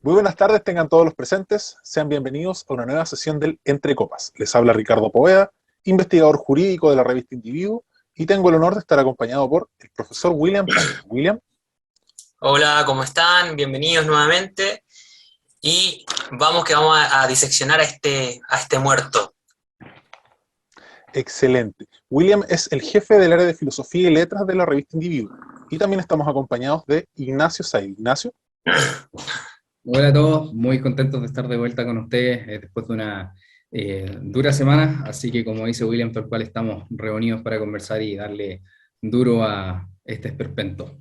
Muy buenas tardes, tengan todos los presentes. Sean bienvenidos a una nueva sesión del Entre Copas. Les habla Ricardo Poveda, investigador jurídico de la revista Individuo, y tengo el honor de estar acompañado por el profesor William Tapia. William, Hola, ¿cómo están? Bienvenidos nuevamente. Y vamos a diseccionar a este muerto. excelente. William es el jefe del área de Filosofía y Letras de la revista Individuo. Y también estamos acompañados de Ignacio Said. Ignacio, Hola a todos, muy contentos de estar de vuelta con ustedes después de una dura semana, así que como dice William, tal cual estamos reunidos para conversar y darle duro a este esperpento.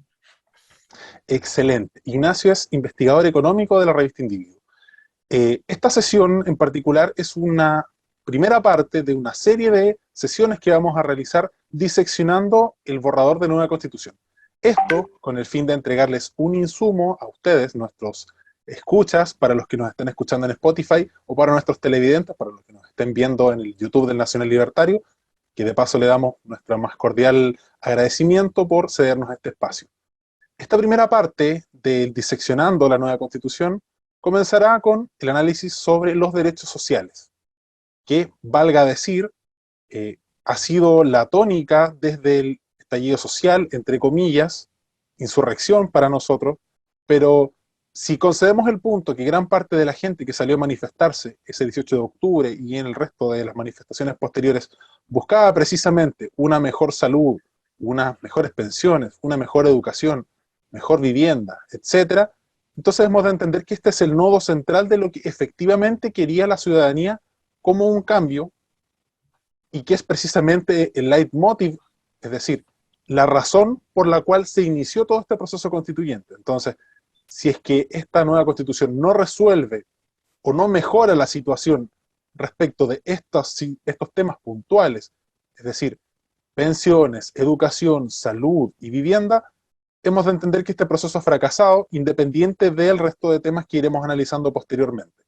excelente. Ignacio es investigador económico de la revista Individuo. Esta sesión en particular es una primera parte de una serie de sesiones que vamos a realizar diseccionando el borrador de nueva constitución. Esto con el fin de entregarles un insumo a ustedes, nuestros escuchas, para los que nos estén escuchando en Spotify, o para nuestros televidentes, para los que nos estén viendo en el YouTube del Nacional Libertario, que de paso le damos nuestro más cordial agradecimiento por cedernos este espacio. Esta primera parte del diseccionando la nueva constitución comenzará con el análisis sobre los derechos sociales, que, valga decir, ha sido la tónica desde el estallido social, entre comillas, insurrección para nosotros, pero si concedemos el punto que gran parte de la gente que salió a manifestarse ese 18 de octubre y en el resto de las manifestaciones posteriores buscaba precisamente una mejor salud, unas mejores pensiones, una mejor educación, mejor vivienda, etcétera, entonces hemos de entender que este es el nodo central de lo que efectivamente quería la ciudadanía como un cambio y que es precisamente el leitmotiv, es decir, la razón por la cual se inició todo este proceso constituyente. Entonces, si es que esta nueva constitución no resuelve o no mejora la situación respecto de estos temas puntuales, es decir, pensiones, educación, salud y vivienda, hemos de entender que este proceso ha fracasado, independiente del resto de temas que iremos analizando posteriormente.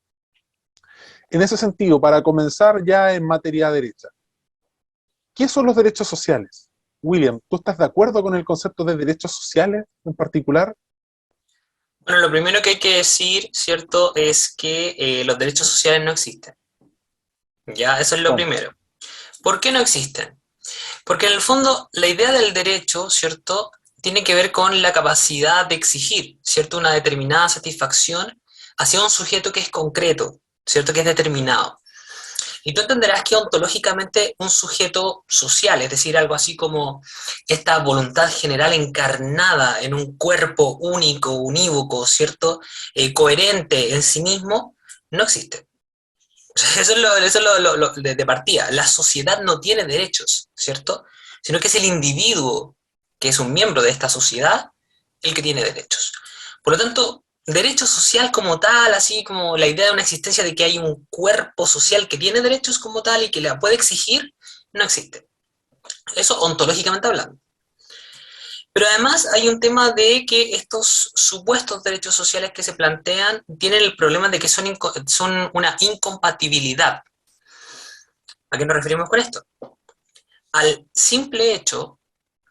En ese sentido, para comenzar ya en materia derecha, ¿qué son los derechos sociales? William, ¿tú estás de acuerdo con el concepto de derechos sociales en particular? Bueno, lo primero que hay que decir, ¿cierto?, es que los derechos sociales no existen. Ya, eso es lo ¿Cómo? primero. ¿Por qué no existen? Porque en el fondo la idea del derecho, ¿cierto?, tiene que ver con la capacidad de exigir, ¿cierto?, una determinada satisfacción hacia un sujeto que es concreto, ¿cierto?, que es determinado. Y tú entenderás que ontológicamente un sujeto social, es decir, algo así como esta voluntad general encarnada en un cuerpo único, unívoco, ¿cierto?, coherente en sí mismo, no existe. Eso es lo de partida. La sociedad no tiene derechos, ¿cierto? Sino que es el individuo, que es un miembro de esta sociedad, el que tiene derechos. Por lo tanto, derecho social como tal, así como la idea de una existencia de que hay un cuerpo social que tiene derechos como tal y que la puede exigir, no existe. Eso ontológicamente hablando. Pero además hay un tema de que estos supuestos derechos sociales que se plantean tienen el problema de que son una incompatibilidad. ¿A qué nos referimos con esto? Al simple hecho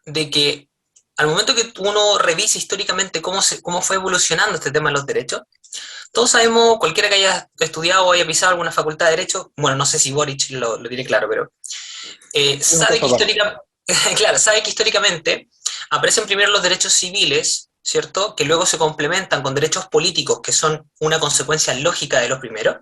de que al momento que uno revisa históricamente cómo fue evolucionando este tema de los derechos, todos sabemos, cualquiera que haya estudiado o haya pisado alguna facultad de Derecho, bueno, no sé si Boric lo tiene claro, pero Es un caso aparte. claro, sabe que históricamente aparecen primero los derechos civiles, ¿cierto? Que luego se complementan con derechos políticos, que son una consecuencia lógica de los primeros,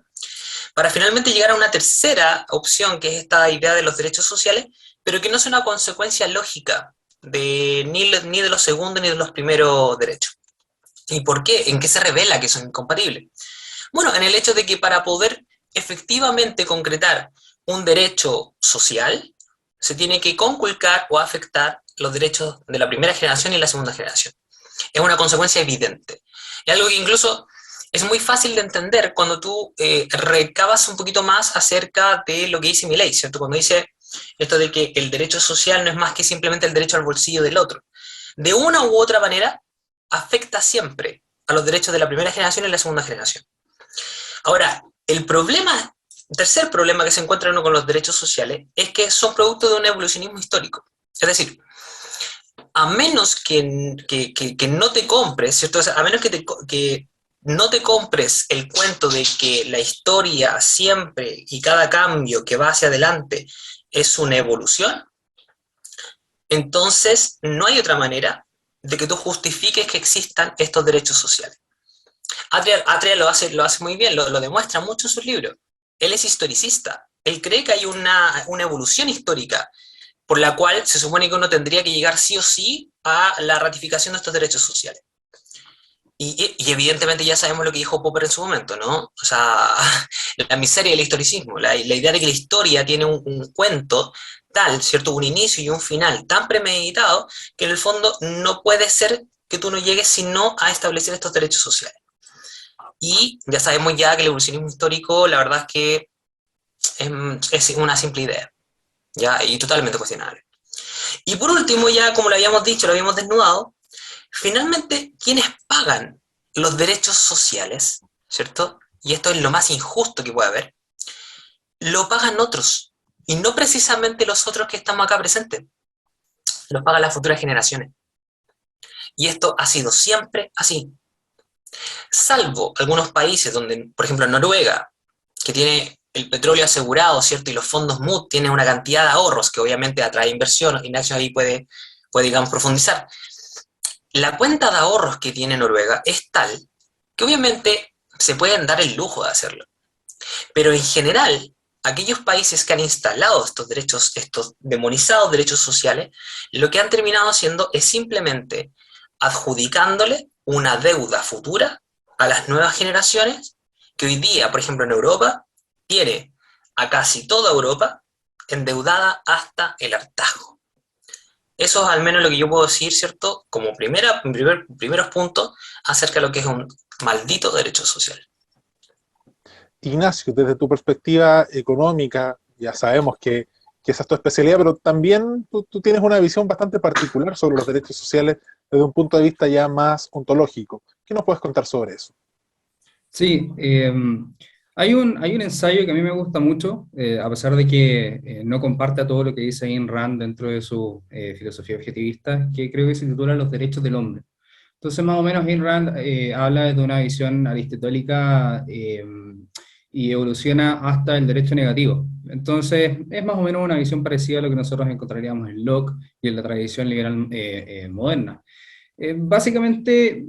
para finalmente llegar a una tercera opción, que es esta idea de los derechos sociales, pero que no es una consecuencia lógica ni de los segundos ni de los primeros derechos. ¿Y por qué? ¿En qué se revela que son incompatibles? Bueno, en el hecho de que para poder efectivamente concretar un derecho social, se tiene que conculcar o afectar los derechos de la primera generación y la segunda generación. Es una consecuencia evidente. Es algo que incluso es muy fácil de entender cuando tú recabas un poquito más acerca de lo que dice Milei, ¿cierto? Cuando dice esto de que el derecho social no es más que simplemente el derecho al bolsillo del otro. De una u otra manera, afecta siempre a los derechos de la primera generación y la segunda generación. Ahora, el tercer problema que se encuentra uno con los derechos sociales es que son producto de un evolucionismo histórico. Es decir, a menos que no te compres, ¿cierto? A menos que no te compres el cuento de que la historia siempre y cada cambio que va hacia adelante es una evolución, entonces no hay otra manera de que tú justifiques que existan estos derechos sociales. Atria lo hace muy bien, lo demuestra mucho en sus libros. Él es historicista, él cree que hay una evolución histórica por la cual se supone que uno tendría que llegar sí o sí a la ratificación de estos derechos sociales. Y evidentemente ya sabemos lo que dijo Popper en su momento, ¿no? O sea, la miseria del historicismo, la idea de que la historia tiene un cuento tal, ¿cierto? Un inicio y un final tan premeditado que en el fondo no puede ser que tú no llegues sino a establecer estos derechos sociales. Y ya sabemos ya que el evolucionismo histórico, la verdad es que es una simple idea, ¿ya? Y totalmente cuestionable. Y por último, ya como lo habíamos dicho, lo habíamos desnudado, finalmente, ¿quiénes pagan los derechos sociales? ¿Cierto? Y esto es lo más injusto que puede haber. Lo pagan otros, y no precisamente los otros que estamos acá presentes. Lo pagan las futuras generaciones. Y esto ha sido siempre así. Salvo algunos países donde, por ejemplo, Noruega, que tiene el petróleo asegurado, ¿cierto? Y los fondos MUD tienen una cantidad de ahorros que obviamente atrae inversión. Ignacio ahí puede digamos, profundizar. La cuenta de ahorros que tiene Noruega es tal que obviamente se pueden dar el lujo de hacerlo. Pero en general, aquellos países que han instalado estos derechos, estos demonizados derechos sociales, lo que han terminado haciendo es simplemente adjudicándole una deuda futura a las nuevas generaciones que hoy día, por ejemplo en Europa, tiene a casi toda Europa endeudada hasta el hartazgo. Eso es al menos lo que yo puedo decir, ¿cierto? Como primeros puntos acerca de lo que es un maldito derecho social. Ignacio, desde tu perspectiva económica, ya sabemos que esa es tu especialidad, pero también tú tienes una visión bastante particular sobre los derechos sociales desde un punto de vista ya más ontológico. ¿Qué nos puedes contar sobre eso? Sí, hay un ensayo que a mí me gusta mucho, a pesar de que no comparta todo lo que dice Ayn Rand dentro de su filosofía objetivista, que creo que se titula Los derechos del hombre. Entonces, más o menos, Ayn Rand habla de una visión aristotélica y evoluciona hasta el derecho negativo. Entonces, es más o menos una visión parecida a lo que nosotros encontraríamos en Locke y en la tradición liberal moderna. Básicamente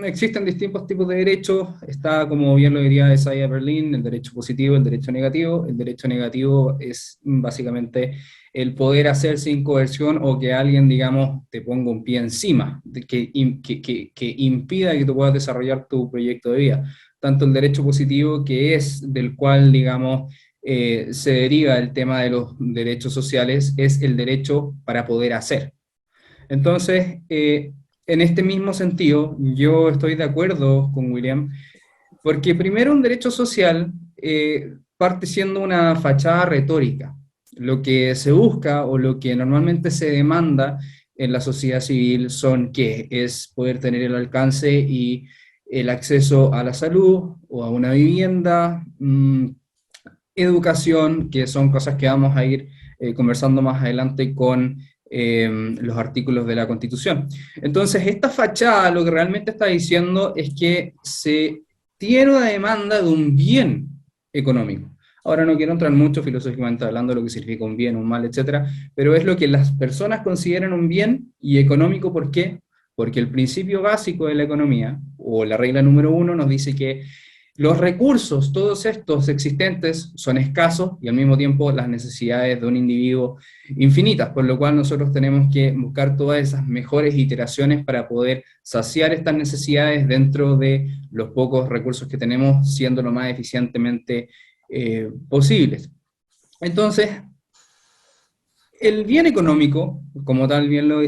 existen distintos tipos de derechos, está, como bien lo diría Isaiah Berlin, el derecho positivo, el derecho negativo. El derecho negativo es básicamente el poder hacer sin coerción o que alguien, digamos, te ponga un pie encima, que impida que tú puedas desarrollar tu proyecto de vida. Tanto el derecho positivo, que es del cual, digamos, se deriva el tema de los derechos sociales, es el derecho para poder hacer. Entonces, en este mismo sentido, yo estoy de acuerdo con William, porque primero un derecho social parte siendo una fachada retórica. Lo que se busca o lo que normalmente se demanda en la sociedad civil son ¿qué? Es poder tener el alcance y el acceso a la salud o a una vivienda, educación, que son cosas que vamos a ir conversando más adelante con los artículos de la Constitución. Entonces, esta fachada lo que realmente está diciendo es que se tiene una demanda de un bien económico. Ahora no quiero entrar mucho filosóficamente hablando de lo que significa un bien, un mal, etcétera, pero es lo que las personas consideran un bien y económico. ¿Por qué? Porque el principio básico de la economía, o la regla número 1, nos dice que los recursos, todos estos existentes, son escasos y al mismo tiempo las necesidades de un individuo infinitas, por lo cual nosotros tenemos que buscar todas esas mejores iteraciones para poder saciar estas necesidades dentro de los pocos recursos que tenemos, siendo lo más eficientemente posibles. Entonces, el bien económico, como tal bien lo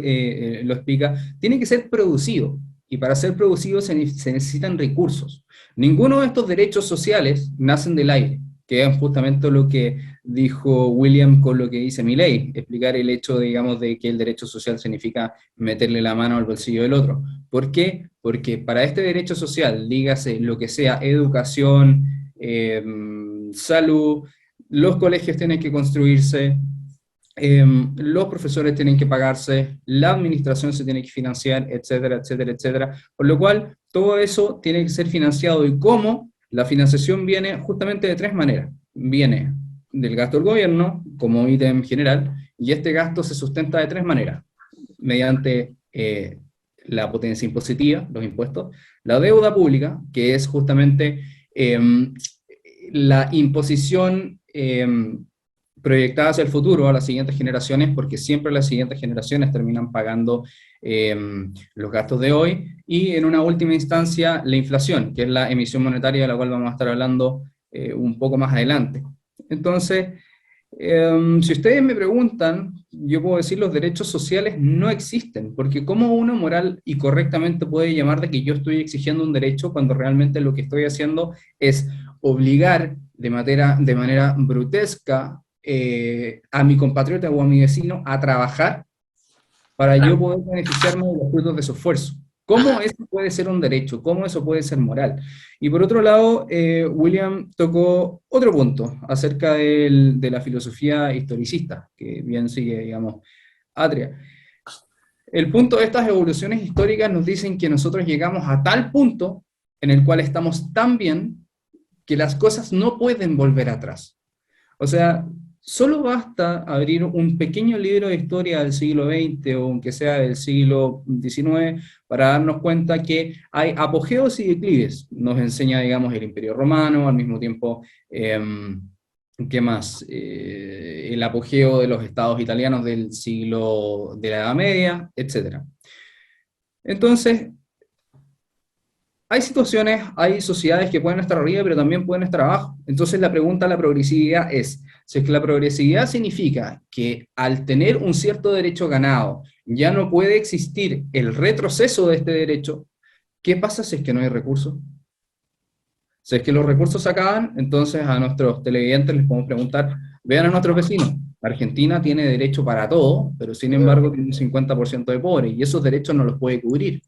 explica, tiene que ser producido, y para ser producido se necesitan recursos. Ninguno de estos derechos sociales nacen del aire, que es justamente lo que dijo William con lo que dice Milley, explicar el hecho, digamos, de que el derecho social significa meterle la mano al bolsillo del otro. ¿Por qué? Porque para este derecho social, dígase lo que sea educación, salud, los colegios tienen que construirse, los profesores tienen que pagarse, la administración se tiene que financiar, etcétera, etcétera, etcétera. Por lo cual, todo eso tiene que ser financiado. ¿Y cómo? La financiación viene justamente de tres maneras. Viene del gasto del gobierno, como ítem general, y este gasto se sustenta de tres maneras. Mediante la potencia impositiva, los impuestos, la deuda pública, que es justamente la imposición proyectada hacia el futuro a las siguientes generaciones, porque siempre las siguientes generaciones terminan pagando los gastos de hoy, y en una última instancia la inflación, que es la emisión monetaria de la cual vamos a estar hablando un poco más adelante. Entonces, si ustedes me preguntan, yo puedo decir los derechos sociales no existen, porque ¿cómo uno moral y correctamente puede llamar de que yo estoy exigiendo un derecho cuando realmente lo que estoy haciendo es obligar de manera brutesca a mi compatriota o a mi vecino a trabajar para yo poder beneficiarme de los frutos de su esfuerzo? ¿Cómo eso puede ser un derecho? ¿Cómo eso puede ser moral? Y por otro lado, William tocó otro punto acerca de la filosofía historicista, que bien sigue, digamos, Atria. El punto de estas evoluciones históricas nos dicen que nosotros llegamos a tal punto en el cual estamos tan bien que las cosas no pueden volver atrás. O sea, solo basta abrir un pequeño libro de historia del siglo XX o aunque sea del siglo XIX para darnos cuenta que hay apogeos y declives. Nos enseña, digamos, el Imperio Romano, al mismo tiempo, ¿qué más? El apogeo de los estados italianos del siglo de la Edad Media, etc. Entonces, hay situaciones, hay sociedades que pueden estar arriba, pero también pueden estar abajo. Entonces la pregunta a la progresividad es, si es que la progresividad significa que al tener un cierto derecho ganado, ya no puede existir el retroceso de este derecho, ¿qué pasa si es que no hay recursos? Si es que los recursos se acaban, entonces a nuestros televidentes les podemos preguntar, vean a nuestros vecinos, Argentina tiene derecho para todo, pero sin embargo tiene un 50% de pobres, y esos derechos no los puede cubrir.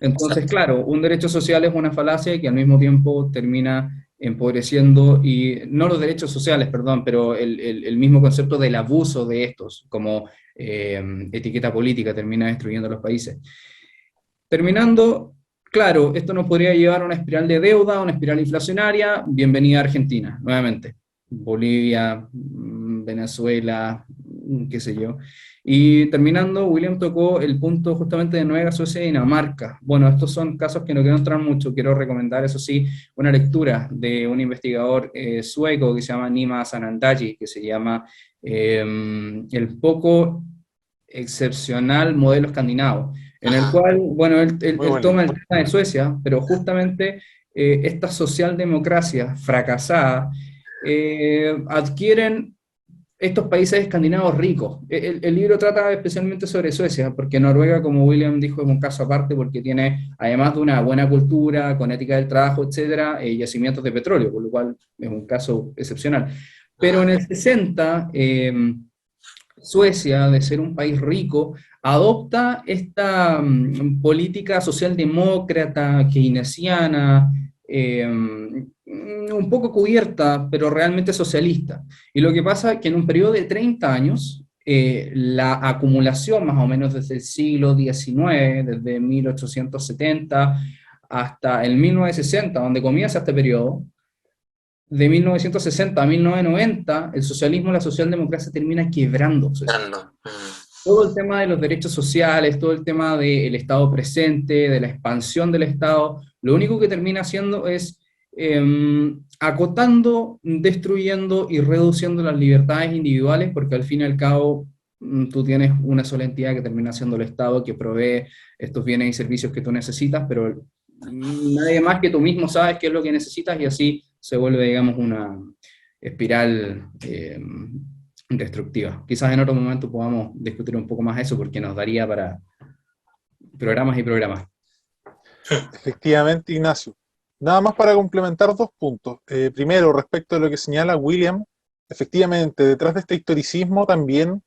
Entonces, claro, un derecho social es una falacia que al mismo tiempo termina empobreciendo, y no los derechos sociales, perdón, pero el mismo concepto del abuso de estos, como etiqueta política, termina destruyendo los países. Terminando, claro, esto nos podría llevar a una espiral de deuda, a una espiral inflacionaria. Bienvenida a Argentina, nuevamente. Bolivia, Venezuela, qué sé yo. Y terminando, William tocó el punto justamente de Noruega, Suecia y Dinamarca. Bueno, estos son casos que no quiero entrar mucho, quiero recomendar, eso sí, una lectura de un investigador sueco que se llama Nima Sanandaji, que se llama El poco excepcional modelo escandinavo, en el cual, bueno, él toma el tema de Suecia, pero justamente esta socialdemocracia fracasada adquieren estos países escandinavos ricos. El libro trata especialmente sobre Suecia, porque Noruega, como William dijo, es un caso aparte porque tiene, además de una buena cultura, con ética del trabajo, etcétera, yacimientos de petróleo, por lo cual es un caso excepcional. Pero en el 60, Suecia, de ser un país rico, adopta esta política socialdemócrata, keynesiana, un poco cubierta, pero realmente socialista. Y lo que pasa es que en un periodo de 30 años, la acumulación más o menos desde el siglo XIX, desde 1870 hasta el 1960, donde comienza este periodo, de 1960 a 1990, el socialismo, la socialdemocracia termina quebrándose. Todo el tema de los derechos sociales, todo el tema del Estado presente, de la expansión del Estado, lo único que termina haciendo es acotando, destruyendo y reduciendo las libertades individuales, porque al fin y al cabo tú tienes una sola entidad que termina siendo el Estado, que provee estos bienes y servicios que tú necesitas, pero nadie más que tú mismo sabes qué es lo que necesitas, y así se vuelve, digamos, una espiral destructiva. Quizás en otro momento podamos discutir un poco más eso, porque nos daría para programas y programas. Efectivamente, Ignacio. Nada más para complementar dos puntos. Primero, respecto a lo que señala William, efectivamente, detrás de este historicismo también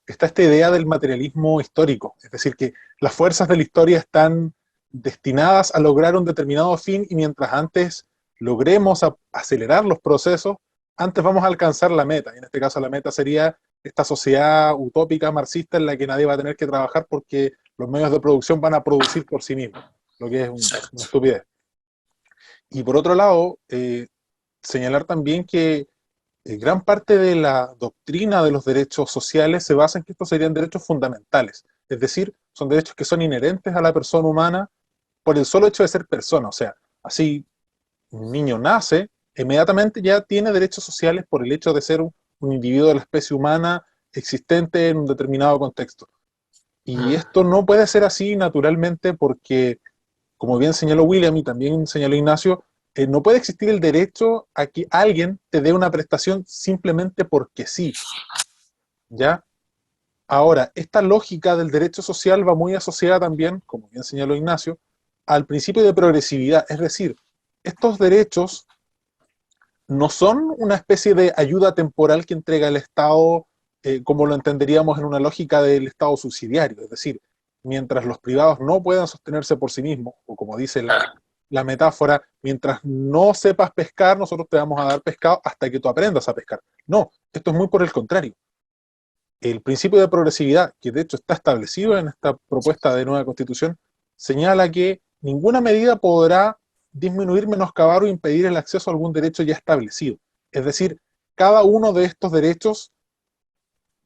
está esta idea del materialismo histórico, es decir, que las fuerzas de la historia están destinadas a lograr un determinado fin, y mientras antes logremos acelerar los procesos, antes vamos a alcanzar la meta, y en este caso la meta sería esta sociedad utópica marxista en la que nadie va a tener que trabajar porque los medios de producción van a producir por sí mismos. lo que es una Exacto. estupidez. Y por otro lado, señalar también que gran parte de la doctrina de los derechos sociales se basa en que estos serían derechos fundamentales, es decir, son derechos que son inherentes a la persona humana por el solo hecho de ser persona, o sea, así un niño nace, inmediatamente ya tiene derechos sociales por el hecho de ser un individuo de la especie humana existente en un determinado contexto. Y Mm. esto no puede ser así naturalmente porque, como bien señaló William y también señaló Ignacio, no puede existir el derecho a que alguien te dé una prestación simplemente porque sí, ¿ya? Ahora, esta lógica del derecho social va muy asociada también, como bien señaló Ignacio, al principio de progresividad, es decir, estos derechos no son una especie de ayuda temporal que entrega el Estado como lo entenderíamos en una lógica del Estado subsidiario, es decir, mientras los privados no puedan sostenerse por sí mismos, o como dice Claro. la metáfora, mientras no sepas pescar, nosotros te vamos a dar pescado hasta que tú aprendas a pescar. No, esto es muy por el contrario. El principio de progresividad, que de hecho está establecido en esta propuesta de nueva constitución, señala que ninguna medida podrá disminuir, menoscabar o impedir el acceso a algún derecho ya establecido. Es decir, cada uno de estos derechos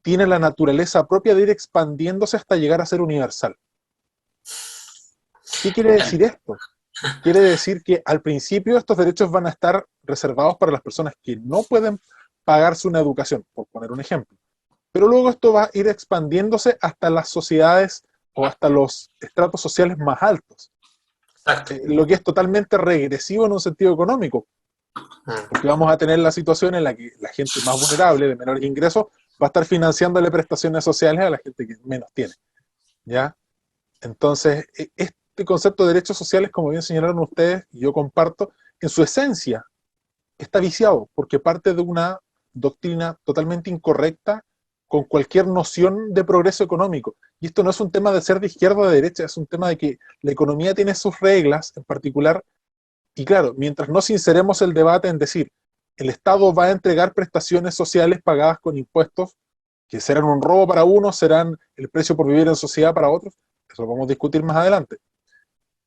tiene la naturaleza propia de ir expandiéndose hasta llegar a ser universal. ¿Qué quiere decir esto? Quiere decir que al principio estos derechos van a estar reservados para las personas que no pueden pagarse una educación, por poner un ejemplo. Pero luego esto va a ir expandiéndose hasta las sociedades o hasta los estratos sociales más altos, Exacto. lo que es totalmente regresivo en un sentido económico, Mm. porque vamos a tener la situación en la que la gente más vulnerable, de menores ingresos, va a estar financiándole prestaciones sociales a la gente que menos tiene, ¿ya? Entonces, este concepto de derechos sociales, como bien señalaron ustedes, y yo comparto, en su esencia está viciado, porque parte de una doctrina totalmente incorrecta con cualquier noción de progreso económico. Y esto no es un tema de ser de izquierda o de derecha, es un tema de que la economía tiene sus reglas en particular, y claro, mientras no sinceremos el debate en decir, el Estado va a entregar prestaciones sociales pagadas con impuestos, que serán un robo para unos, serán el precio por vivir en sociedad para otros, eso lo vamos a discutir más adelante,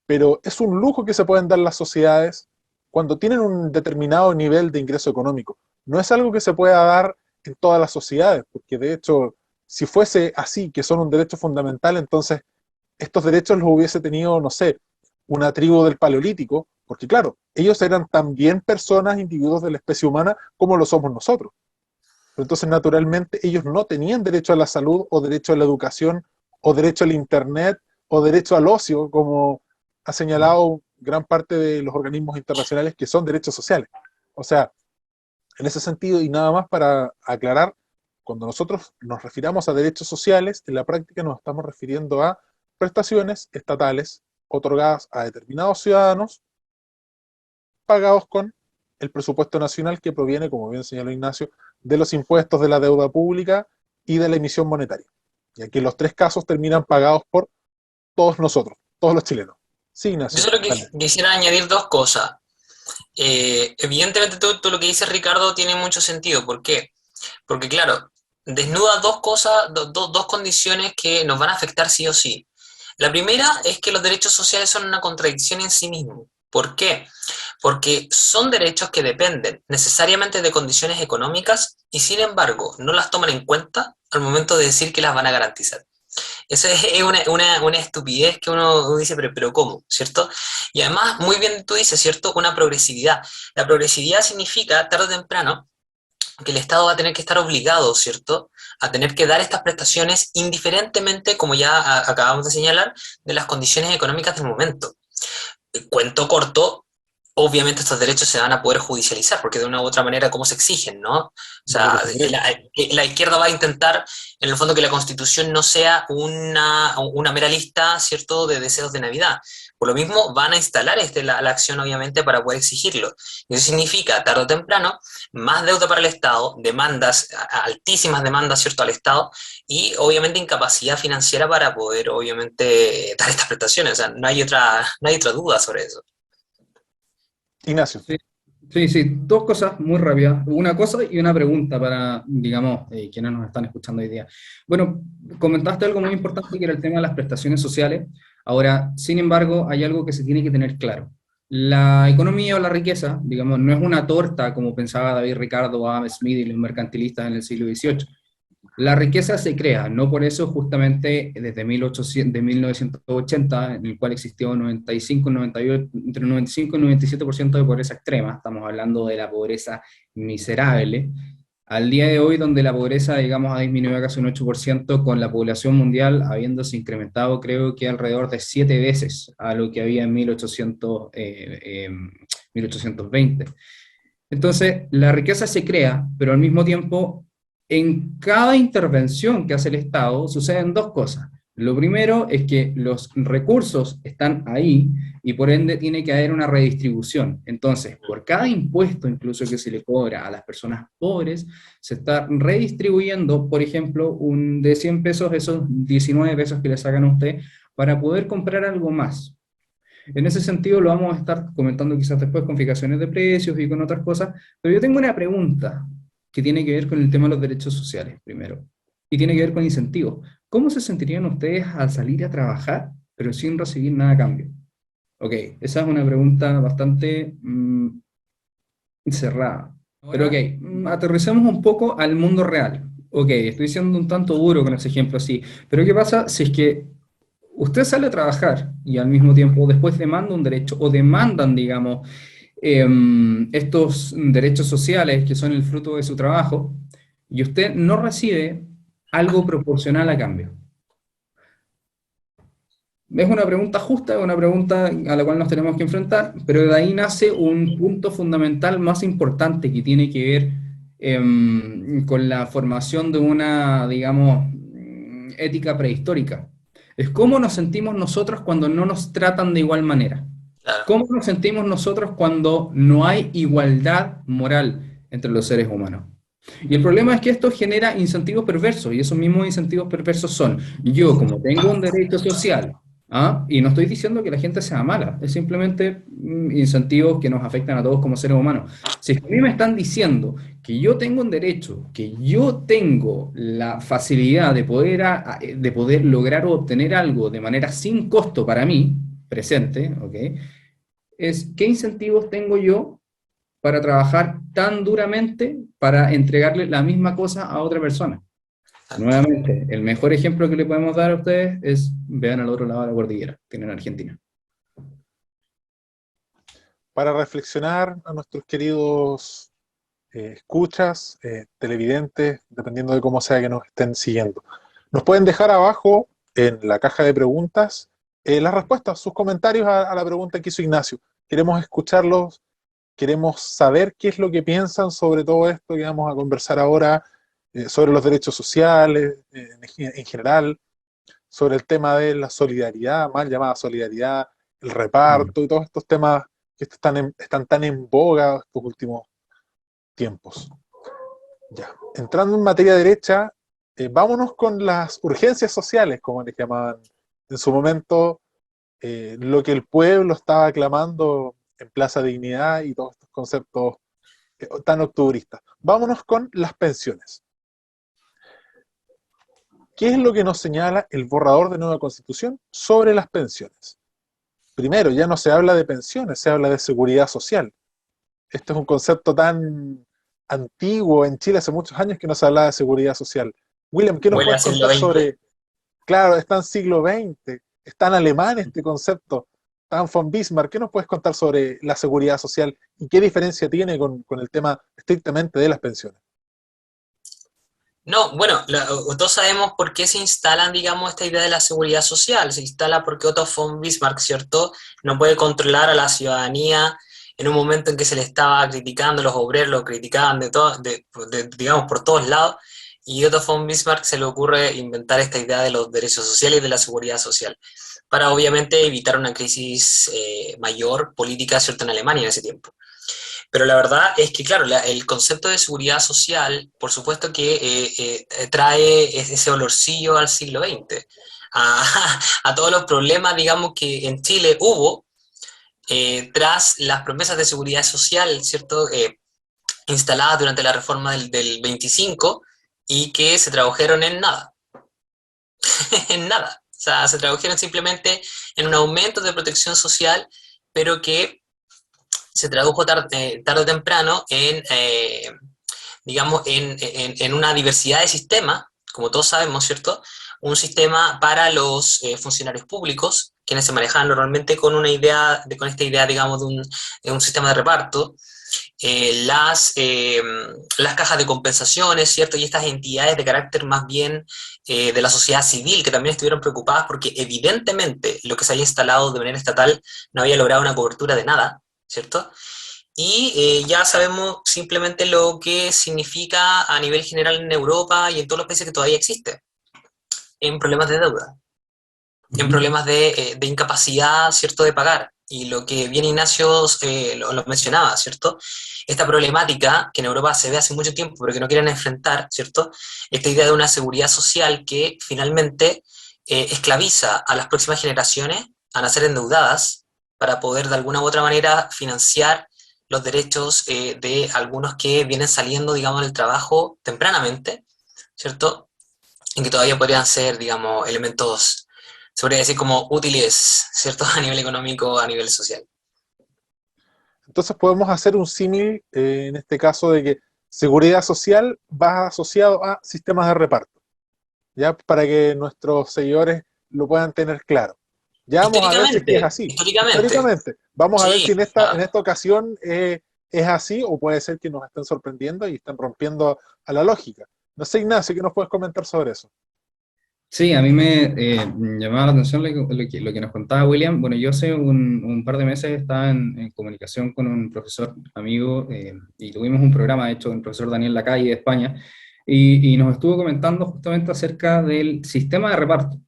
pero es un lujo que se pueden dar las sociedades cuando tienen un determinado nivel de ingreso económico. No es algo que se pueda dar en todas las sociedades, porque de hecho, si fuese así, que son un derecho fundamental, entonces estos derechos los hubiese tenido, no sé, una tribu del Paleolítico, porque claro, ellos eran también personas, individuos de la especie humana, como lo somos nosotros. Pero entonces, naturalmente, ellos no tenían derecho a la salud, o derecho a la educación, o derecho al Internet, o derecho al ocio, como ha señalado gran parte de los organismos internacionales que son derechos sociales. O sea, en ese sentido, y nada más para aclarar, cuando nosotros nos refiramos a derechos sociales, en la práctica nos estamos refiriendo a prestaciones estatales otorgadas a determinados ciudadanos, pagados con el presupuesto nacional que proviene, como bien señaló Ignacio, de los impuestos de la deuda pública y de la emisión monetaria. Y aquí los tres casos terminan pagados por todos nosotros, todos los chilenos. Sí, Yo Ignacio, solo dale. quisiera añadir dos cosas. Evidentemente todo lo que dice Ricardo tiene mucho sentido. ¿Por qué? Porque claro, desnuda dos cosas, dos condiciones que nos van a afectar sí o sí. La primera es que los derechos sociales son una contradicción en sí mismos. ¿Por qué? Porque son derechos que dependen necesariamente de condiciones económicas y sin embargo no las toman en cuenta al momento de decir que las van a garantizar. Eso es una estupidez que uno dice, pero ¿cómo? ¿Cierto? Y además, muy bien tú dices, ¿cierto? Una progresividad. La progresividad significa, tarde o temprano, que el Estado va a tener que estar obligado, ¿cierto?, a tener que dar estas prestaciones indiferentemente, como ya acabamos de señalar, de las condiciones económicas del momento. Cuento corto, obviamente estos derechos se van a poder judicializar, porque de una u otra manera, ¿cómo se exigen, no? O Desde sea, los ingresos. la izquierda va a intentar, en el fondo, que la Constitución no sea una mera lista, ¿cierto?, de deseos de Navidad. Por lo mismo, van a instalar la acción, obviamente, para poder exigirlo. Y eso significa, tarde o temprano, más deuda para el Estado, demandas, altísimas demandas, ¿cierto?, al Estado, y obviamente incapacidad financiera para poder, obviamente, dar estas prestaciones. O sea, no hay otra duda sobre eso. Ignacio. Sí, sí, sí, dos cosas muy rápidas. Una cosa y una pregunta para, digamos, quienes nos están escuchando hoy día. Bueno, comentaste algo muy importante que era el tema de las prestaciones sociales. Ahora, sin embargo, hay algo que se tiene que tener claro. La economía o la riqueza, digamos, no es una torta como pensaba David Ricardo, Adam Smith y los mercantilistas en el siglo XVIII. La riqueza se crea, no por eso justamente desde 1800, de 1980, en el cual existió 95, 98, entre 95 y 97% de pobreza extrema, estamos hablando de la pobreza miserable, al día de hoy donde la pobreza, digamos, ha disminuido casi un 8% con la población mundial habiéndose incrementado creo que alrededor de 7 veces a lo que había en 1820. Entonces, la riqueza se crea, pero al mismo tiempo, en cada intervención que hace el Estado suceden dos cosas. Lo primero es que los recursos están ahí y por ende tiene que haber una redistribución. Entonces, por cada impuesto incluso que se le cobra a las personas pobres, se está redistribuyendo, por ejemplo, de 100 pesos, esos 19 pesos que le sacan a usted, para poder comprar algo más. En ese sentido lo vamos a estar comentando quizás después con fijaciones de precios y con otras cosas, pero yo tengo una pregunta que tiene que ver con el tema de los derechos sociales, primero, y tiene que ver con incentivos. ¿Cómo se sentirían ustedes al salir a trabajar, pero sin recibir nada a cambio? Ok, esa es una pregunta bastante cerrada. Pero ok, aterricemos un poco al mundo real. Ok, estoy siendo un tanto duro con ese ejemplo así, pero ¿qué pasa si es que usted sale a trabajar y al mismo tiempo después demanda un derecho o demandan, digamos, estos derechos sociales que son el fruto de su trabajo y usted no recibe algo proporcional a cambio? Es una pregunta justa, es una pregunta a la cual nos tenemos que enfrentar, pero de ahí nace un punto fundamental más importante que tiene que ver con la formación de una, digamos, ética prehistórica. Es cómo nos sentimos nosotros cuando no nos tratan de igual manera. Claro. ¿Cómo nos sentimos nosotros cuando no hay igualdad moral entre los seres humanos? Y el problema es que esto genera incentivos perversos, y esos mismos incentivos perversos son, yo como tengo un derecho social, ¿ah? Y no estoy diciendo que la gente sea mala, es simplemente incentivos que nos afectan a todos como seres humanos. Si es que a mí me están diciendo que yo tengo un derecho, que yo tengo la facilidad de poder, de poder lograr o obtener algo de manera sin costo para mí, presente, ¿ok? Es qué incentivos tengo yo para trabajar tan duramente para entregarle la misma cosa a otra persona. Nuevamente, el mejor ejemplo que le podemos dar a ustedes es, vean al otro lado de la cordillera, tienen Argentina. Para reflexionar a nuestros queridos escuchas, televidentes, dependiendo de cómo sea que nos estén siguiendo. Nos pueden dejar abajo en la caja de preguntas las respuestas, sus comentarios a la pregunta que hizo Ignacio. Queremos escucharlos, queremos saber qué es lo que piensan sobre todo esto que vamos a conversar ahora, sobre los derechos sociales en general, sobre el tema de la solidaridad, mal llamada solidaridad, el reparto y todos estos temas que están tan en boga estos últimos tiempos. Ya. Entrando en materia derecha, vámonos con las urgencias sociales, como les llamaban en su momento, lo que el pueblo estaba aclamando en Plaza Dignidad y todos estos conceptos tan octubristas. Vámonos con las pensiones. ¿Qué es lo que nos señala el borrador de nueva Constitución sobre las pensiones? Primero, ya no se habla de pensiones, se habla de seguridad social. Este es un concepto tan antiguo en Chile, hace muchos años que no se hablaba de seguridad social. William, ¿qué nos Huele a puedes siglo contar XX. sobre, claro, está en siglo XX, está en alemán este concepto, está en von Bismarck, ¿qué nos puedes contar sobre la seguridad social y qué diferencia tiene con el tema estrictamente de las pensiones? No, bueno, todos sabemos por qué se instalan, digamos, esta idea de la seguridad social. Se instala porque Otto von Bismarck, ¿cierto?, no puede controlar a la ciudadanía en un momento en que se le estaba criticando, los obreros lo criticaban digamos, por todos lados, y Otto von Bismarck se le ocurre inventar esta idea de los derechos sociales y de la seguridad social, para obviamente evitar una crisis mayor política, ¿cierto?, en Alemania en ese tiempo. Pero la verdad es que, claro, el concepto de seguridad social, por supuesto que trae ese olorcillo al siglo XX, a todos los problemas, digamos, que en Chile hubo tras las promesas de seguridad social, ¿cierto?, instaladas durante la reforma del 25 y que se tradujeron en nada, en nada. O sea, se tradujeron simplemente en un aumento de protección social, pero que se tradujo tarde o temprano en, digamos, en una diversidad de sistemas, como todos sabemos, ¿cierto? Un sistema para los funcionarios públicos, quienes se manejaban normalmente con una idea, con esta idea, digamos, de un sistema de reparto, las cajas de compensaciones, ¿cierto? Y estas entidades de carácter más bien de la sociedad civil, que también estuvieron preocupadas porque evidentemente lo que se había instalado de manera estatal no había logrado una cobertura de nada, ¿cierto? Y ya sabemos simplemente lo que significa a nivel general en Europa y en todos los países que todavía existe, en problemas de deuda, en problemas de incapacidad, ¿cierto?, de pagar. Y lo que bien Ignacio lo mencionaba, ¿cierto? Esta problemática que en Europa se ve hace mucho tiempo, pero que no quieren enfrentar, ¿cierto? Esta idea de una seguridad social que finalmente esclaviza a las próximas generaciones a nacer endeudadas para poder de alguna u otra manera financiar los derechos de algunos que vienen saliendo, digamos, del trabajo tempranamente, ¿cierto? Y que todavía podrían ser, digamos, elementos, se podría decir, como útiles, ¿cierto? A nivel económico, a nivel social. Entonces podemos hacer un símil en este caso de que seguridad social va asociado a sistemas de reparto, ¿ya? Para que nuestros seguidores lo puedan tener claro. Ya vamos a ver si es que es así. Históricamente. Históricamente. Vamos a ver Sí, si en esta ocasión es así o puede ser que nos estén sorprendiendo y estén rompiendo a la lógica. No sé, Ignacio, ¿qué nos puedes comentar sobre eso? Sí, a mí me llamaba la atención lo que nos contaba William. Bueno, yo hace un par de meses estaba en comunicación con un profesor amigo y tuvimos un programa, de hecho, con el profesor Daniel Lacalle de España, y nos estuvo comentando justamente acerca del sistema de reparto.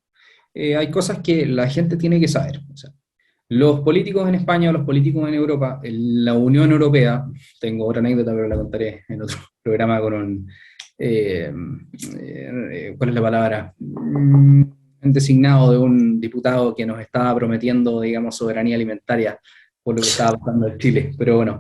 Hay cosas que la gente tiene que saber. O sea, los políticos en España o los políticos en Europa, en la Unión Europea, tengo otra anécdota, pero la contaré en otro programa con un ¿cuál es la palabra? Un designado de un diputado que nos estaba prometiendo, digamos, soberanía alimentaria por lo que estaba pasando en Chile. Pero bueno,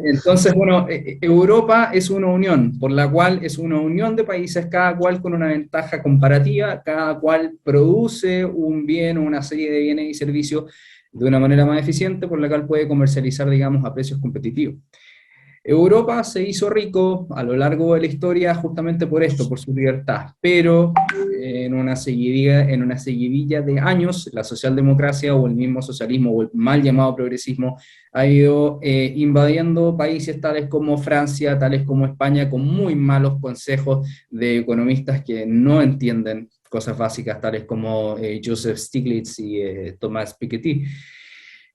entonces, bueno, Europa es una unión, por la cual es una unión de países, cada cual con una ventaja comparativa, cada cual produce un bien o una serie de bienes y servicios de una manera más eficiente, por la cual puede comercializar, digamos, a precios competitivos. Europa se hizo rico a lo largo de la historia justamente por esto, por su libertad, pero en una seguidilla de años, la socialdemocracia o el mismo socialismo o el mal llamado progresismo ha ido invadiendo países tales como Francia, tales como España, con muy malos consejos de economistas que no entienden cosas básicas tales como Joseph Stiglitz y Thomas Piketty.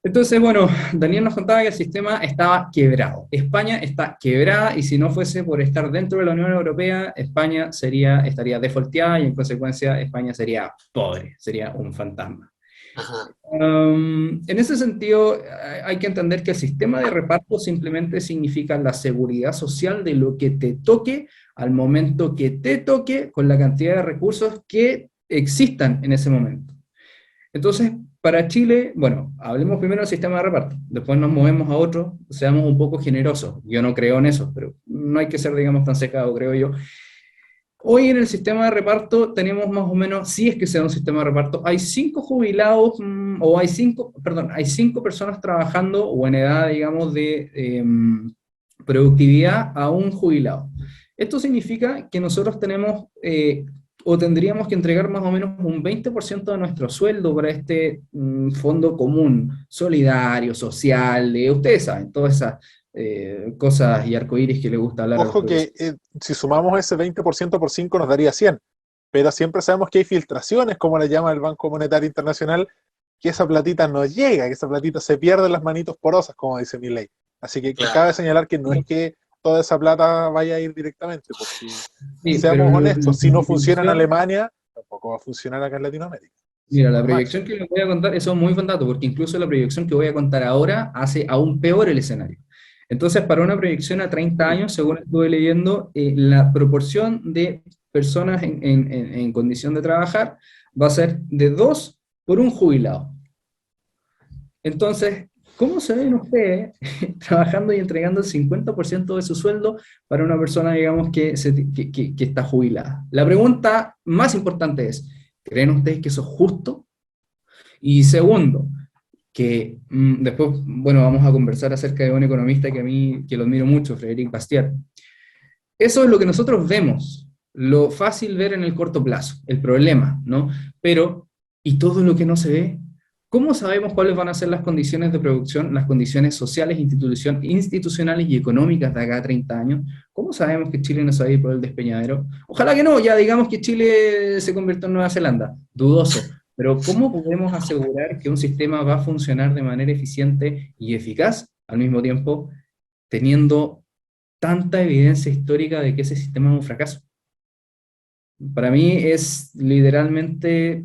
Entonces, bueno, Daniel nos contaba que el sistema estaba quebrado. España está quebrada y si no fuese por estar dentro de la Unión Europea, España estaría defaulteada y en consecuencia España sería pobre, sería un fantasma. Ajá. En ese sentido, hay que entender que el sistema de reparto simplemente significa la seguridad social de lo que te toque al momento que te toque con la cantidad de recursos que existan en ese momento. Entonces, para Chile, bueno, hablemos primero del sistema de reparto, después nos movemos a otro, seamos un poco generosos. Yo no creo en eso, pero no hay que ser, digamos, tan secado, creo yo. Hoy en el sistema de reparto tenemos más o menos, si es que sea un sistema de reparto, hay 5 jubilados, o hay 5, perdón, hay 5 personas trabajando o en edad, digamos, de productividad a un jubilado. Esto significa que nosotros tenemos o tendríamos que entregar más o menos un 20% de nuestro sueldo para este fondo común, solidario, social, ustedes saben, todas esas cosas y arcoíris que le gusta hablar a los Ojo que si sumamos ese 20% por 5 nos daría 100, pero siempre sabemos que hay filtraciones, como le llama el Banco Monetario Internacional, que esa platita no llega, que esa platita se pierde en las manitos porosas, como dice Milei. Así que Claro. cabe señalar que no es que toda esa plata vaya a ir directamente, porque Sí, seamos honestos, si no funciona en proyección, Alemania, tampoco va a funcionar acá en Latinoamérica. mira, Sin la más. proyección que les voy a contar, eso es muy buen dato, porque incluso la proyección que voy a contar ahora hace aún peor el escenario. Entonces, para una proyección a 30 años, según estuve leyendo, la proporción de personas en condición de trabajar va a ser de 2 por un jubilado. Entonces, ¿cómo se ven ustedes trabajando y entregando el 50% de su sueldo para una persona, digamos, que está jubilada? La pregunta más importante es, ¿Creen ustedes que eso es justo? Y segundo, que después, bueno, vamos a conversar acerca de un economista que a mí, que lo admiro mucho, Frédéric Bastiat. Eso es lo que nosotros vemos, lo fácil ver en el corto plazo, el problema, ¿no? Pero, ¿y todo lo que no se ve? ¿Cómo sabemos cuáles van a ser las condiciones de producción, las condiciones sociales, institucionales y económicas de acá a 30 años? ¿Cómo sabemos que Chile no se va a ir por el despeñadero? Ojalá que no, ya digamos que Chile se convirtió en Nueva Zelanda, dudoso. Pero ¿cómo podemos asegurar que un sistema va a funcionar de manera eficiente y eficaz, al mismo tiempo, teniendo tanta evidencia histórica de que ese sistema es un fracaso? Para mí es literalmente,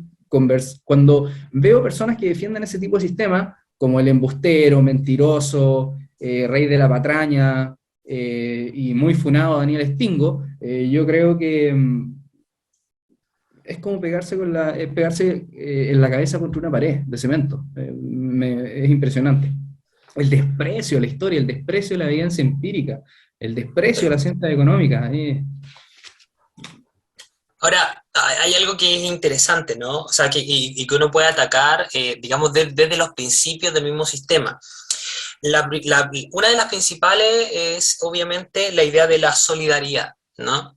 cuando veo personas que defienden ese tipo de sistema, como el embustero, mentiroso, rey de la patraña, y muy funado Daniel Stingo, yo creo que es como pegarse en la cabeza contra una pared de cemento. Es impresionante. El desprecio a la historia, el desprecio a la evidencia empírica, el desprecio a la ciencia económica. Ahora, hay algo que es interesante, ¿no? O sea, y que uno puede atacar, digamos, desde los principios del mismo sistema. Una de las principales es, obviamente, la idea de la solidaridad, ¿no?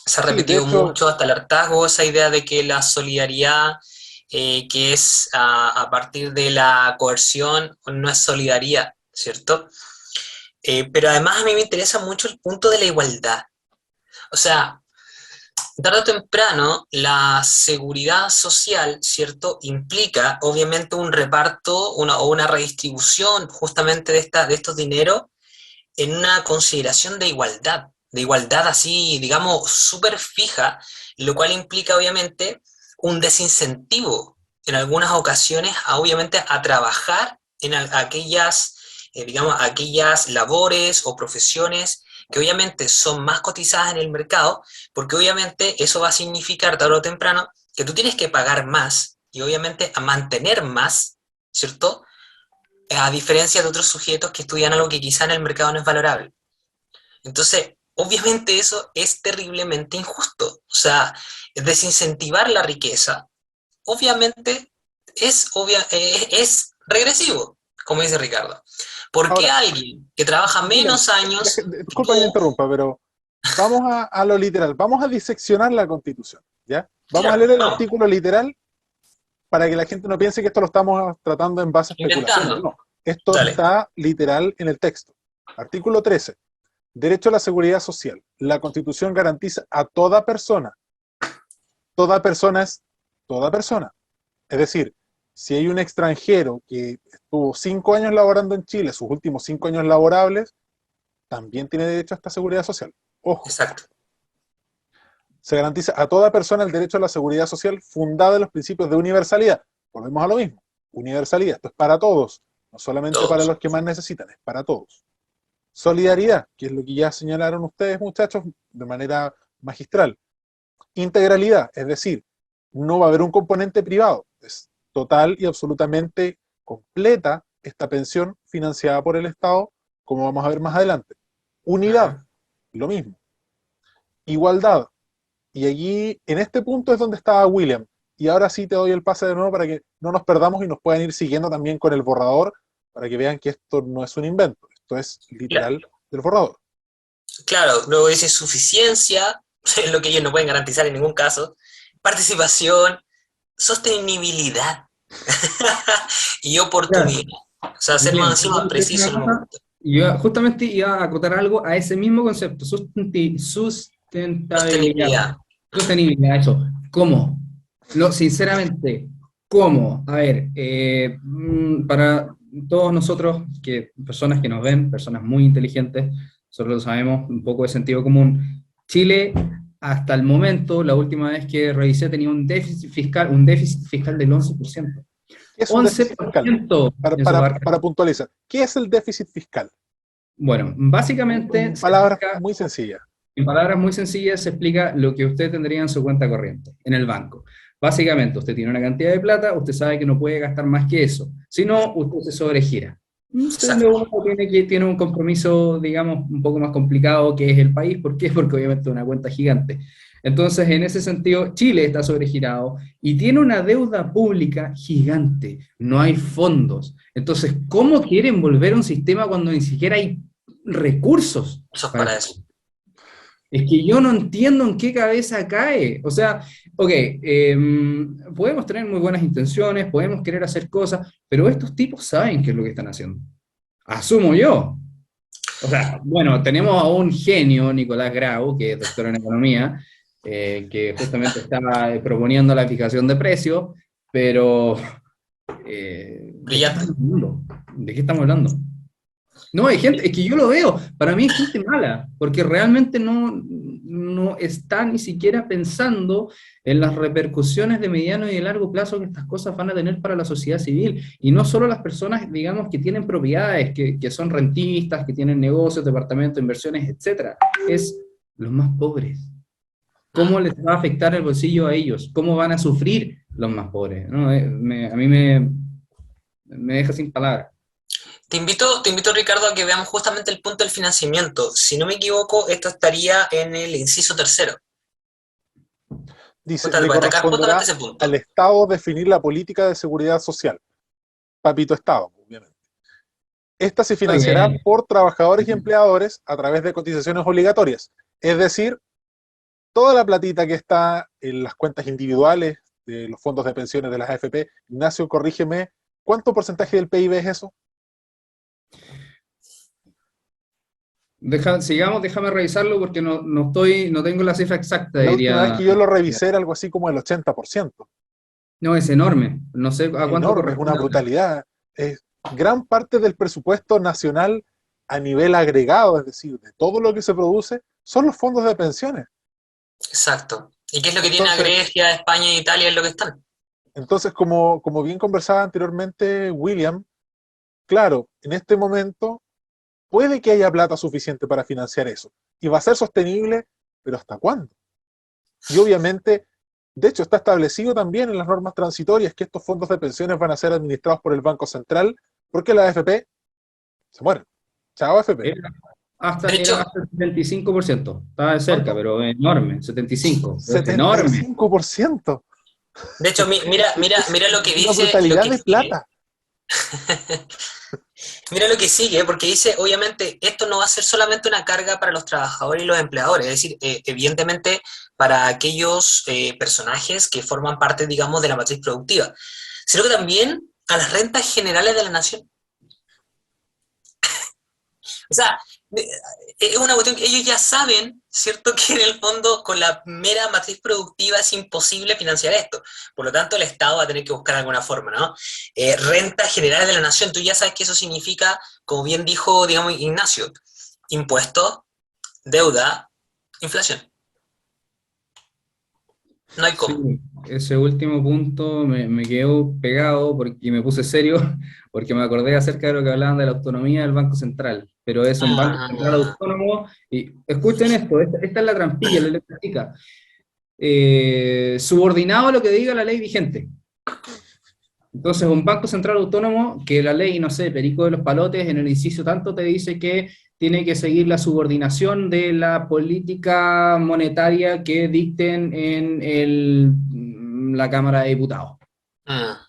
Se ha Sí, de repetido hecho, mucho hasta el hartazgo esa idea de que la solidaridad, que es a partir de la coerción, no es solidaridad, ¿cierto? Pero además a mí me interesa mucho el punto de la igualdad. O sea, tarde o temprano, la seguridad social, ¿cierto?, implica obviamente un reparto o una redistribución justamente de estos dineros en una consideración de igualdad así, digamos, súper fija, lo cual implica obviamente un desincentivo en algunas ocasiones, obviamente, a trabajar en aquellas, digamos, aquellas labores o profesiones que obviamente son más cotizadas en el mercado, porque obviamente eso va a significar tarde o temprano que tú tienes que pagar más y obviamente a mantener más, ¿cierto? A diferencia de otros sujetos que estudian algo que quizá en el mercado no es valorable. Entonces, obviamente eso es terriblemente injusto. O sea, desincentivar la riqueza, obviamente es regresivo, como dice Ricardo. ¿Por qué ahora, alguien que trabaja William, menos años, disculpa que te tú, interrumpa, pero vamos a lo literal, vamos a diseccionar la Constitución, ¿ya? Vamos a claro, leer el vamos, artículo literal para que la gente no piense que esto lo estamos tratando en base a especulaciones, inventando, no. Esto dale. está literal en el texto. Artículo 13. Derecho a la seguridad social. La Constitución garantiza a toda persona es toda persona. Es decir, si hay un extranjero que estuvo 5 años laborando en Chile, sus últimos 5 años laborables, también tiene derecho a esta seguridad social. Ojo, Exacto. se garantiza a toda persona el derecho a la seguridad social fundada en los principios de universalidad. Volvemos a lo mismo, universalidad, esto es para todos, no solamente para Todos. los que más necesitan, es para todos. Solidaridad, que es lo que ya señalaron ustedes, muchachos, de manera magistral. Integralidad, es decir, no va a haber un componente privado, es total y absolutamente completa esta pensión financiada por el Estado, como vamos a ver más adelante. Unidad, Ajá. lo mismo. Igualdad, y allí, en este punto es donde estaba William, y ahora sí te doy el pase de nuevo para que no nos perdamos y nos puedan ir siguiendo también con el borrador, para que vean que esto no es un invento, esto es literal del borrador. Claro, luego dice suficiencia, es lo que ellos no pueden garantizar en ningún caso, participación, sostenibilidad y Claro. oportunidad. O sea, ser Bien, más encima preciso en un momento. yo justamente iba a acotar algo a ese mismo concepto, sustentabilidad. Sostenibilidad. Sostenibilidad, eso. ¿Cómo? No, sinceramente, ¿cómo? A ver, para todos nosotros, personas que nos ven, personas muy inteligentes, nosotros lo sabemos, un poco de sentido común, Chile, hasta el momento, la última vez que revisé, tenía un déficit fiscal del 11%. ¿Qué es un déficit fiscal? 11% Para, en su para, barca. para puntualizar, ¿qué es el déficit fiscal? Bueno, básicamente En se palabras explica, muy sencillas. en palabras muy sencillas, se explica lo que usted tendría en su cuenta corriente, en el banco. Básicamente, usted tiene una cantidad de plata, usted sabe que no puede gastar más que eso, si no, usted se sobregira. Exacto. Uno tiene un compromiso, digamos, un poco más complicado que es el país. ¿Por qué? Porque obviamente es una cuenta gigante. Entonces, en ese sentido, Chile está sobregirado y tiene una deuda pública gigante. No hay fondos. Entonces, ¿cómo quieren volver a un sistema cuando ni siquiera hay recursos Eso es para para eso? eso. Es que yo no entiendo en qué cabeza cae. O sea, ok, podemos tener muy buenas intenciones, podemos querer hacer cosas, pero estos tipos saben qué es lo que están haciendo. Asumo yo. O sea, bueno, tenemos a un genio, Nicolás Grau, que es doctor en economía, que justamente está proponiendo la fijación de precios, pero ¿de qué Brillante. estamos hablando? ¿De qué estamos hablando? No, hay gente, es que yo lo veo, para mí es gente mala, porque realmente no está ni siquiera pensando en las repercusiones de mediano y de largo plazo que estas cosas van a tener para la sociedad civil, y no solo las personas, digamos, que tienen propiedades, que son rentistas, que tienen negocios, departamentos, inversiones, etcétera, es los más pobres. ¿Cómo les va a afectar el bolsillo a ellos? ¿Cómo van a sufrir los más pobres? ¿No? A mí me deja sin palabras. Te invito, Ricardo, a que veamos justamente el punto del financiamiento. Si no me equivoco, esto estaría en el inciso tercero. Dice, Justamente le para destacar justamente corresponderá ese al punto. Estado definir la política de seguridad social. Papito Estado, obviamente. Esta se financiará Ok. por trabajadores y empleadores a través de cotizaciones obligatorias. Es decir, toda la platita que está en las cuentas individuales de los fondos de pensiones de las AFP, Ignacio, corrígeme, ¿cuánto porcentaje del PIB es eso? Sigamos, déjame revisarlo porque no tengo la cifra exacta, La última vez diría. que yo lo revisé era algo así como el 80%. No, es enorme. No sé a cuánto Enorme, es una corresponde ahora. brutalidad. Es gran parte del presupuesto nacional a nivel agregado, es decir, de todo lo que se produce, son los fondos de pensiones. Exacto. ¿Y qué es lo que tiene a Entonces, Grecia, España e Italia en lo que están? entonces como bien conversaba anteriormente William, claro, en este momento puede que haya plata suficiente para financiar eso. Y va a ser sostenible, pero ¿hasta cuándo? Y obviamente, de hecho, está establecido también en las normas transitorias que estos fondos de pensiones van a ser administrados por el Banco Central, porque la AFP se mueren. Chao AFP. Era De era hecho, hasta el 75%. Estaba de cerca, ¿Cuánto? pero enorme. 75%. Pero es enorme. 75%. de hecho, mira lo que Es una dice, lo brutalidad que de sigue. plata. Mira lo que sigue, porque dice, obviamente, esto no va a ser solamente una carga para los trabajadores y los empleadores, es decir, evidentemente para aquellos personajes que forman parte, digamos, de la matriz productiva, sino que también a las rentas generales de la nación. O sea, es una cuestión que ellos ya saben, ¿cierto? Que en el fondo con la mera matriz productiva es imposible financiar esto. Por lo tanto, el Estado va a tener que buscar alguna forma, ¿no? Renta general de la nación, tú ya sabes que eso significa, como bien dijo, digamos, Ignacio, impuestos, deuda, inflación. No hay Sí, cómo. ese último punto me quedó pegado y me puse serio porque me acordé acerca de lo que hablaban de la autonomía del Banco Central, pero es un Banco Central Ah, autónomo y escuchen esto, esta es la trampilla, la letra chica. Subordinado a lo que diga la ley vigente. Entonces, un Banco Central autónomo que la ley, no sé, Perico de los Palotes, en el inciso tanto te dice que tiene que seguir la subordinación de la política monetaria que dicten en la Cámara de Diputados. ah,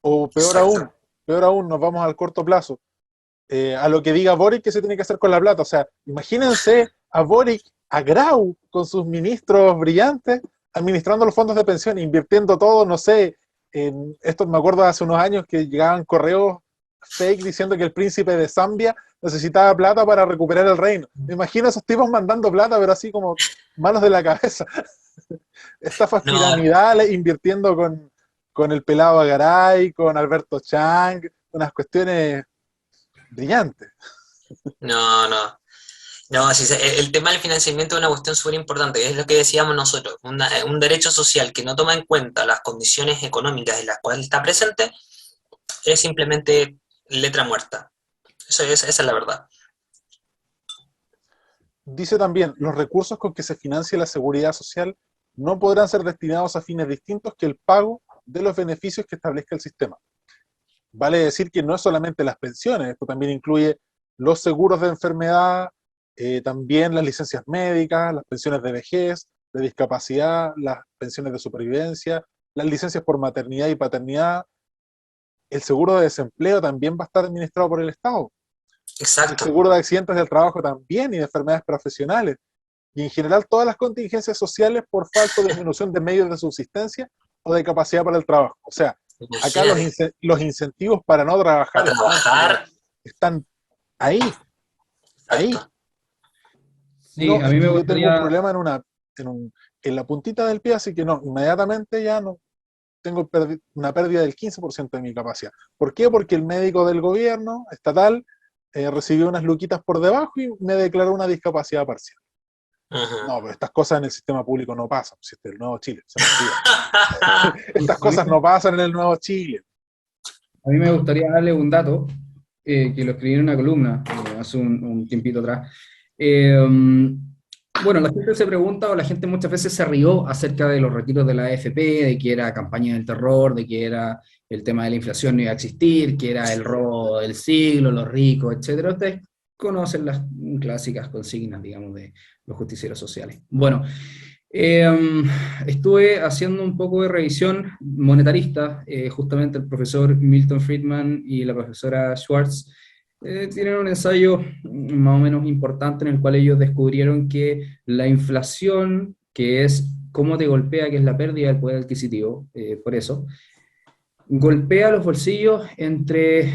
O exacto. peor aún, nos vamos al corto plazo. A lo que diga Boric que se tiene que hacer con la plata. O sea, imagínense a Boric, a Grau, con sus ministros brillantes, administrando los fondos de pensión, invirtiendo todo, no sé, en esto me acuerdo hace unos años que llegaban correos fake diciendo que el príncipe de Zambia necesitaba plata para recuperar el reino. Me imagino a esos tipos mandando plata, pero así como manos de la cabeza. Estafas No, piramidales, invirtiendo con el pelado Agaray, con Alberto Chang, unas cuestiones brillantes. no, no. No, sí, el tema del financiamiento es una cuestión súper importante, es lo que decíamos nosotros, un derecho social que no toma en cuenta las condiciones económicas en las cuales está presente es simplemente letra muerta. Esa es la verdad. Dice también, los recursos con que se financia la seguridad social no podrán ser destinados a fines distintos que el pago de los beneficios que establezca el sistema. Vale decir que no es solamente las pensiones, esto también incluye los seguros de enfermedad, también las licencias médicas, las pensiones de vejez, de discapacidad, las pensiones de supervivencia, las licencias por maternidad y paternidad, el seguro de desempleo también va a estar administrado por el Estado. El Exacto. seguro de accidentes del trabajo también y de enfermedades profesionales. Y en general todas las contingencias sociales por falta o disminución de medios de subsistencia o de capacidad para el trabajo. O sea, acá Imagínate, los incentivos para no trabajar para trabajar, están ahí, ahí. exacto. Sí, No, a es mí me que yo tengo un gustaría, problema en la puntita del pie, así que no, inmediatamente ya no tengo una pérdida del 15% de mi capacidad. ¿Por qué? Porque el médico del gobierno estatal recibió unas luquitas por debajo y me declaró una discapacidad parcial. Ujú. No, pero estas cosas en el sistema público no pasan, si este es el Nuevo Chile, se me olvida. Estas a mí, cosas no pasan en el Nuevo Chile. a mí me gustaría darle un dato que lo escribí en una columna hace un tiempito atrás. Eh, bueno, la gente se pregunta, o la gente muchas veces se rió acerca de los retiros de la AFP, de que era campaña del terror, de que era el tema de la inflación no iba a existir, que era el robo del siglo, los ricos, etcétera. Ustedes conocen las clásicas consignas, digamos, de los justicieros sociales. Bueno, eh, estuve haciendo un poco de revisión monetarista, justamente el profesor Milton Friedman y la profesora Schwartz tienen un ensayo más o menos importante en el cual ellos descubrieron que la inflación, que es cómo te golpea, que es la pérdida del poder adquisitivo, por eso, golpea los bolsillos entre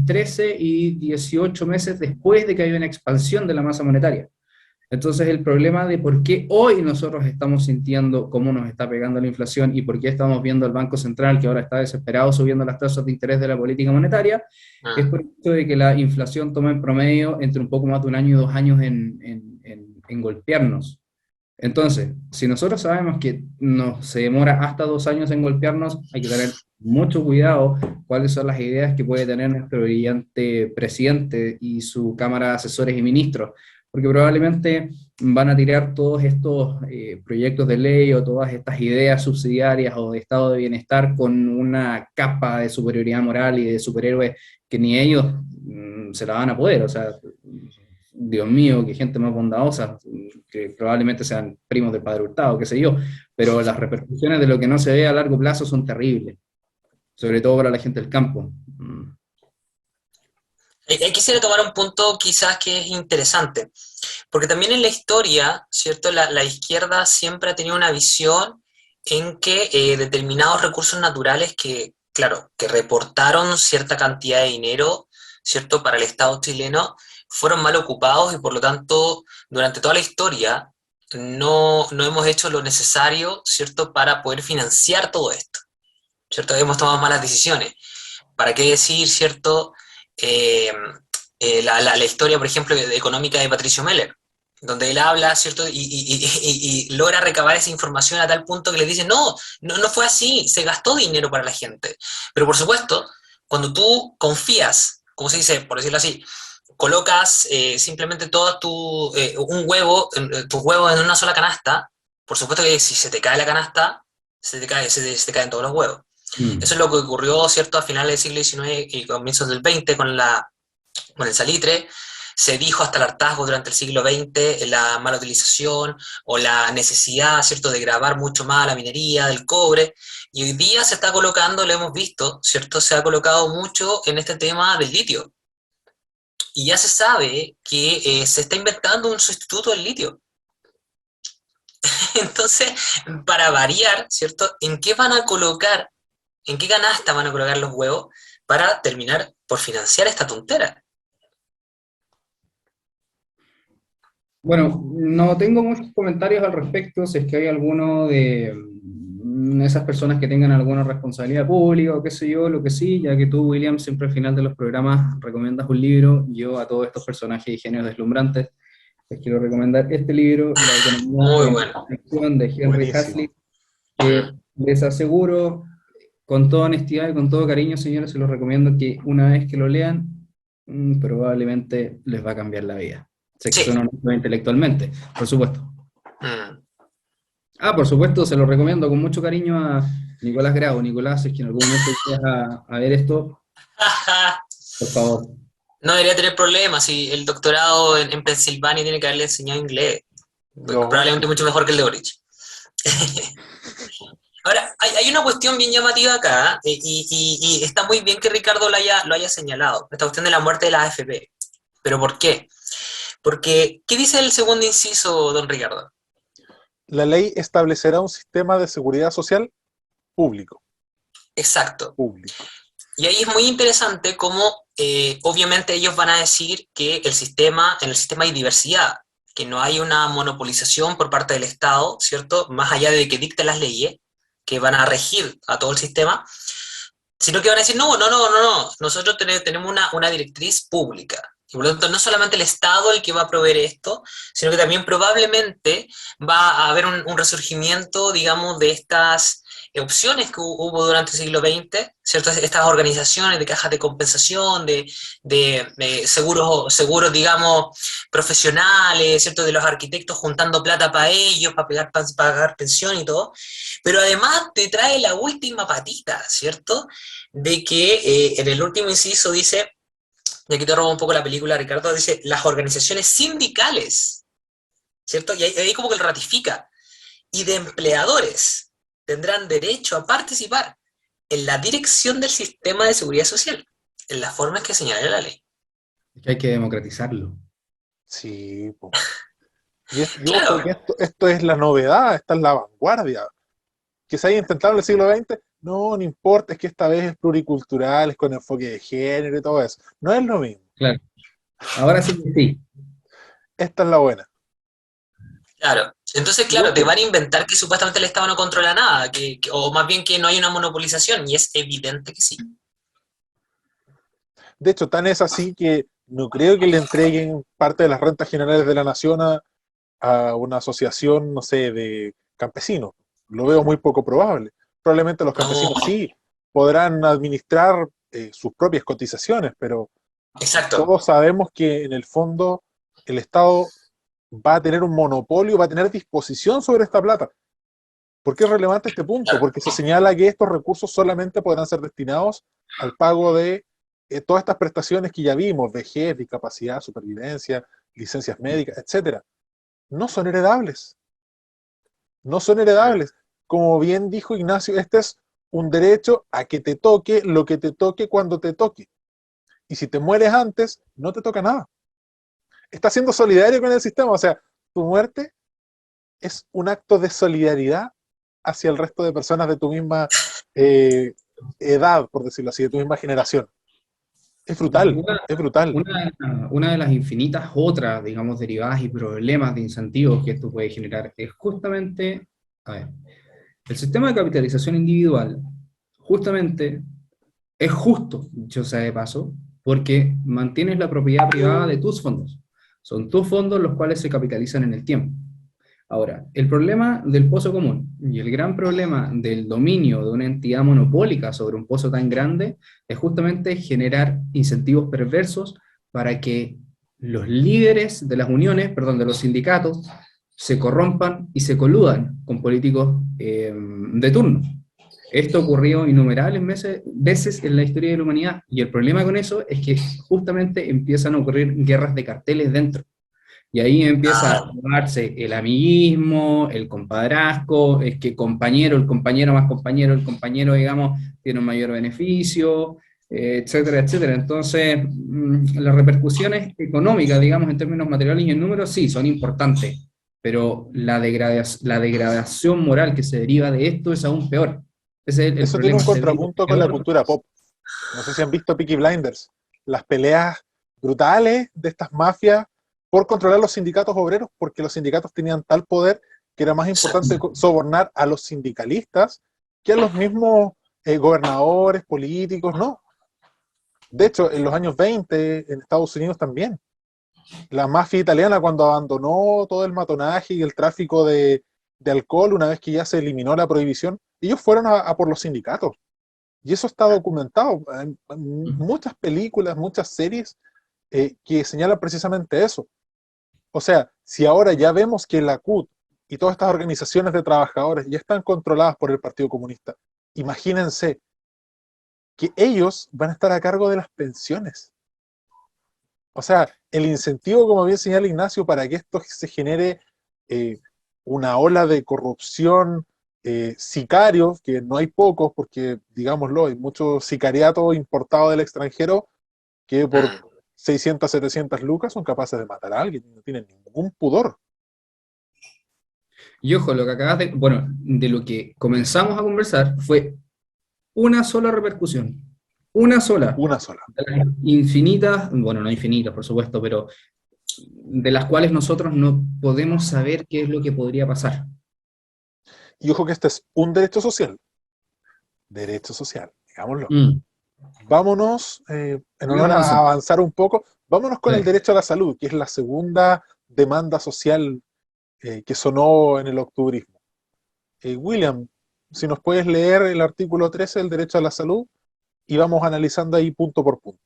13 y 18 meses después de que haya una expansión de la masa monetaria. Entonces, el problema de por qué hoy nosotros estamos sintiendo cómo nos está pegando la inflación y por qué estamos viendo al Banco Central, que ahora está desesperado subiendo las tasas de interés de la política monetaria, es por el hecho de que la inflación toma en promedio entre un poco más de un año y 2 años en golpearnos. Entonces, si nosotros sabemos que se demora hasta 2 años en golpearnos, hay que tener mucho cuidado cuáles son las ideas que puede tener nuestro brillante presidente y su cámara de asesores y ministros, porque probablemente van a tirar todos estos proyectos de ley o todas estas ideas subsidiarias o de estado de bienestar con una capa de superioridad moral y de superhéroes que ni ellos se la van a poder. O sea, Dios mío, qué gente más bondadosa, que probablemente sean primos del padre Hurtado, qué sé yo, pero las repercusiones de lo que no se ve a largo plazo son terribles, sobre todo para la gente del campo. Ahí quisiera tomar un punto quizás que es interesante, porque también en la historia, ¿cierto? La izquierda siempre ha tenido una visión en que determinados recursos naturales que, claro, que reportaron cierta cantidad de dinero, ¿cierto? Para el Estado chileno, fueron mal ocupados y por lo tanto, durante toda la historia, no hemos hecho lo necesario, ¿cierto? Para poder financiar todo esto, ¿cierto? Hemos tomado malas decisiones. ¿Para qué decir, cierto? Eh, la historia, por ejemplo, económica de Patricio Meller, donde él habla, ¿cierto? Y logra recabar esa información a tal punto que le dice, no fue así, se gastó dinero para la gente. Pero por supuesto, cuando tú confías, como se dice, por decirlo así, colocas simplemente todo tus huevos en una sola canasta, por supuesto que si se te cae la canasta, se te caen todos los huevos. Mm. Eso es lo que ocurrió, ¿cierto?, a finales del siglo XIX y comienzos del XX con el salitre. Se dijo hasta el hartazgo durante el siglo XX la mala utilización o la necesidad, ¿cierto?, de grabar mucho más la minería del cobre. Y hoy día se está colocando, lo hemos visto, ¿cierto?, se ha colocado mucho en este tema del litio. Y ya se sabe que se está inventando un sustituto del litio. Entonces, para variar, ¿cierto?, ¿en qué canasta van a colocar los huevos para terminar por financiar esta tontera? Bueno, no tengo muchos comentarios al respecto, si es que hay alguno de esas personas que tengan alguna responsabilidad pública o qué sé yo, lo que sí, ya que tú, William, siempre al final de los programas recomiendas un libro, yo a todos estos personajes y genios deslumbrantes les quiero recomendar este libro, La economía Muy en bueno. acción de Henry Buenísimo. Hazlitt, que les aseguro, con toda honestidad y con todo cariño, señores, se los recomiendo que una vez que lo lean, probablemente les va a cambiar la vida. Sé que Sí. suena intelectualmente, por supuesto. Mm. Ah, por supuesto, se lo recomiendo con mucho cariño a Nicolás Grau. Nicolás, si es que en algún momento quieras a ver esto, por favor. No debería tener problemas si el doctorado en Pensilvania tiene que haberle enseñado inglés. Probablemente mucho mejor que el de Boric. Ahora, hay una cuestión bien llamativa acá, y está muy bien que Ricardo lo haya señalado, esta cuestión de la muerte de la AFP. ¿Pero por qué? Porque, ¿qué dice el segundo inciso, don Ricardo? La ley establecerá un sistema de seguridad social público. Exacto. Público. Y ahí es muy interesante cómo, obviamente, ellos van a decir que en el sistema hay diversidad, que no hay una monopolización por parte del Estado, ¿cierto? Más allá de que dicte las leyes que van a regir a todo el sistema, sino que van a decir, no, nosotros tenemos una directriz pública. Y por lo tanto, no solamente el Estado el que va a proveer esto, sino que también probablemente va a haber un resurgimiento, digamos, de estas opciones que hubo durante el siglo XX, ¿cierto? Estas organizaciones de cajas de compensación, de seguros, digamos, profesionales, ¿cierto? De los arquitectos juntando plata para ellos, para pagar pensión y todo. Pero además te trae la última patita, ¿cierto? De que en el último inciso dice, y aquí te robo un poco la película, Ricardo, dice las organizaciones sindicales, ¿cierto? Y ahí como que lo ratifica. Y de empleadores tendrán derecho a participar en la dirección del sistema de seguridad social, en las formas que señala la ley. Es que hay que democratizarlo. Sí, po. Y ojo, Claro, que esto es la novedad, esta es la vanguardia. Que se haya intentado en el siglo XX, no importa, es que esta vez es pluricultural, es con enfoque de género y todo eso. No es lo mismo. Claro. Ahora sí que sí. Esta es la buena. claro. Entonces, Y claro, te ojo, van a inventar que supuestamente el Estado no controla nada, o más bien que no hay una monopolización, y es evidente que sí. de hecho, tan es así que no creo que le entreguen parte de las rentas generales de la nación a una asociación, no sé, de campesinos. Lo veo muy poco probable. Probablemente los No, campesinos sí podrán administrar sus propias cotizaciones, pero exacto. todos sabemos que en el fondo el Estado va a tener un monopolio, va a tener disposición sobre esta plata. ¿Por qué es relevante este punto? Claro. Porque se señala que estos recursos solamente podrán ser destinados al pago de todas estas prestaciones que ya vimos, vejez, discapacidad, supervivencia, licencias médicas, etcétera. No son heredables, no son heredables. Como bien dijo Ignacio, este es un derecho a que te toque lo que te toque cuando te toque. Y si te mueres antes, no te toca nada. Estás siendo solidario con el sistema, o sea, tu muerte es un acto de solidaridad hacia el resto de personas de tu misma eh, edad, por decirlo así, de tu misma generación. Es brutal, Una, es brutal. una de las infinitas otras, digamos, derivadas y problemas de incentivos que esto puede generar es justamente, a ver, el sistema de capitalización individual, justamente, es justo, dicho sea de paso, porque mantienes la propiedad privada de tus fondos. Son tus fondos los cuales se capitalizan en el tiempo. Ahora, el problema del pozo común y el gran problema del dominio de una entidad monopólica sobre un pozo tan grande es justamente generar incentivos perversos para que los líderes de las uniones, perdón, de los sindicatos, se corrompan y se coludan con políticos de turno. Esto ocurrió innumerables veces en la historia de la humanidad, y el problema con eso es que justamente empiezan a ocurrir guerras de carteles dentro. Y ahí empieza a Ah, darse el amiguismo, el compadrazgo, es que compañero, el compañero más compañero, el compañero, digamos, tiene un mayor beneficio, etcétera, etcétera. Entonces, las repercusiones económicas, digamos, en términos materiales y en números, sí, son importantes, pero la degradación moral que se deriva de esto es aún peor. Ese es el Eso tiene problema, un se ve contrapunto con la peor. cultura pop. No sé si han visto Peaky Blinders, las peleas brutales de estas mafias por controlar los sindicatos obreros, porque los sindicatos tenían tal poder que era más importante sobornar a los sindicalistas que a los mismos gobernadores, políticos, no. De hecho, en los años 20, en Estados Unidos también, la mafia italiana cuando abandonó todo el matonaje y el tráfico de alcohol, una vez que ya se eliminó la prohibición, ellos fueron a por los sindicatos. Y eso está documentado en muchas películas, muchas series que señalan precisamente eso. O sea, si ahora ya vemos que la CUT y todas estas organizaciones de trabajadores ya están controladas por el Partido Comunista, imagínense que ellos van a estar a cargo de las pensiones. O sea, el incentivo, como bien señala Ignacio, para que esto se genere eh, una ola de corrupción, sicarios, que no hay pocos, porque, digámoslo, hay muchos sicariatos importados del extranjero que por Mm. 600, 700 lucas son capaces de matar a alguien, no tienen ningún pudor. Y ojo, lo que acabas de, bueno, de lo que comenzamos a conversar fue una sola repercusión, una sola, Una sola. de las infinitas, bueno, no infinitas, por supuesto, pero de las cuales nosotros no podemos saber qué es lo que podría pasar. Y ojo que este es un derecho social, digámoslo. Mm, Vámonos, en honor sigamos a avanzando. avanzar un poco, vámonos con el Sí. derecho a la salud, que es la segunda demanda social que sonó en el octubrismo. William, si nos puedes leer el artículo 13 del derecho a la salud y vamos analizando ahí punto por punto.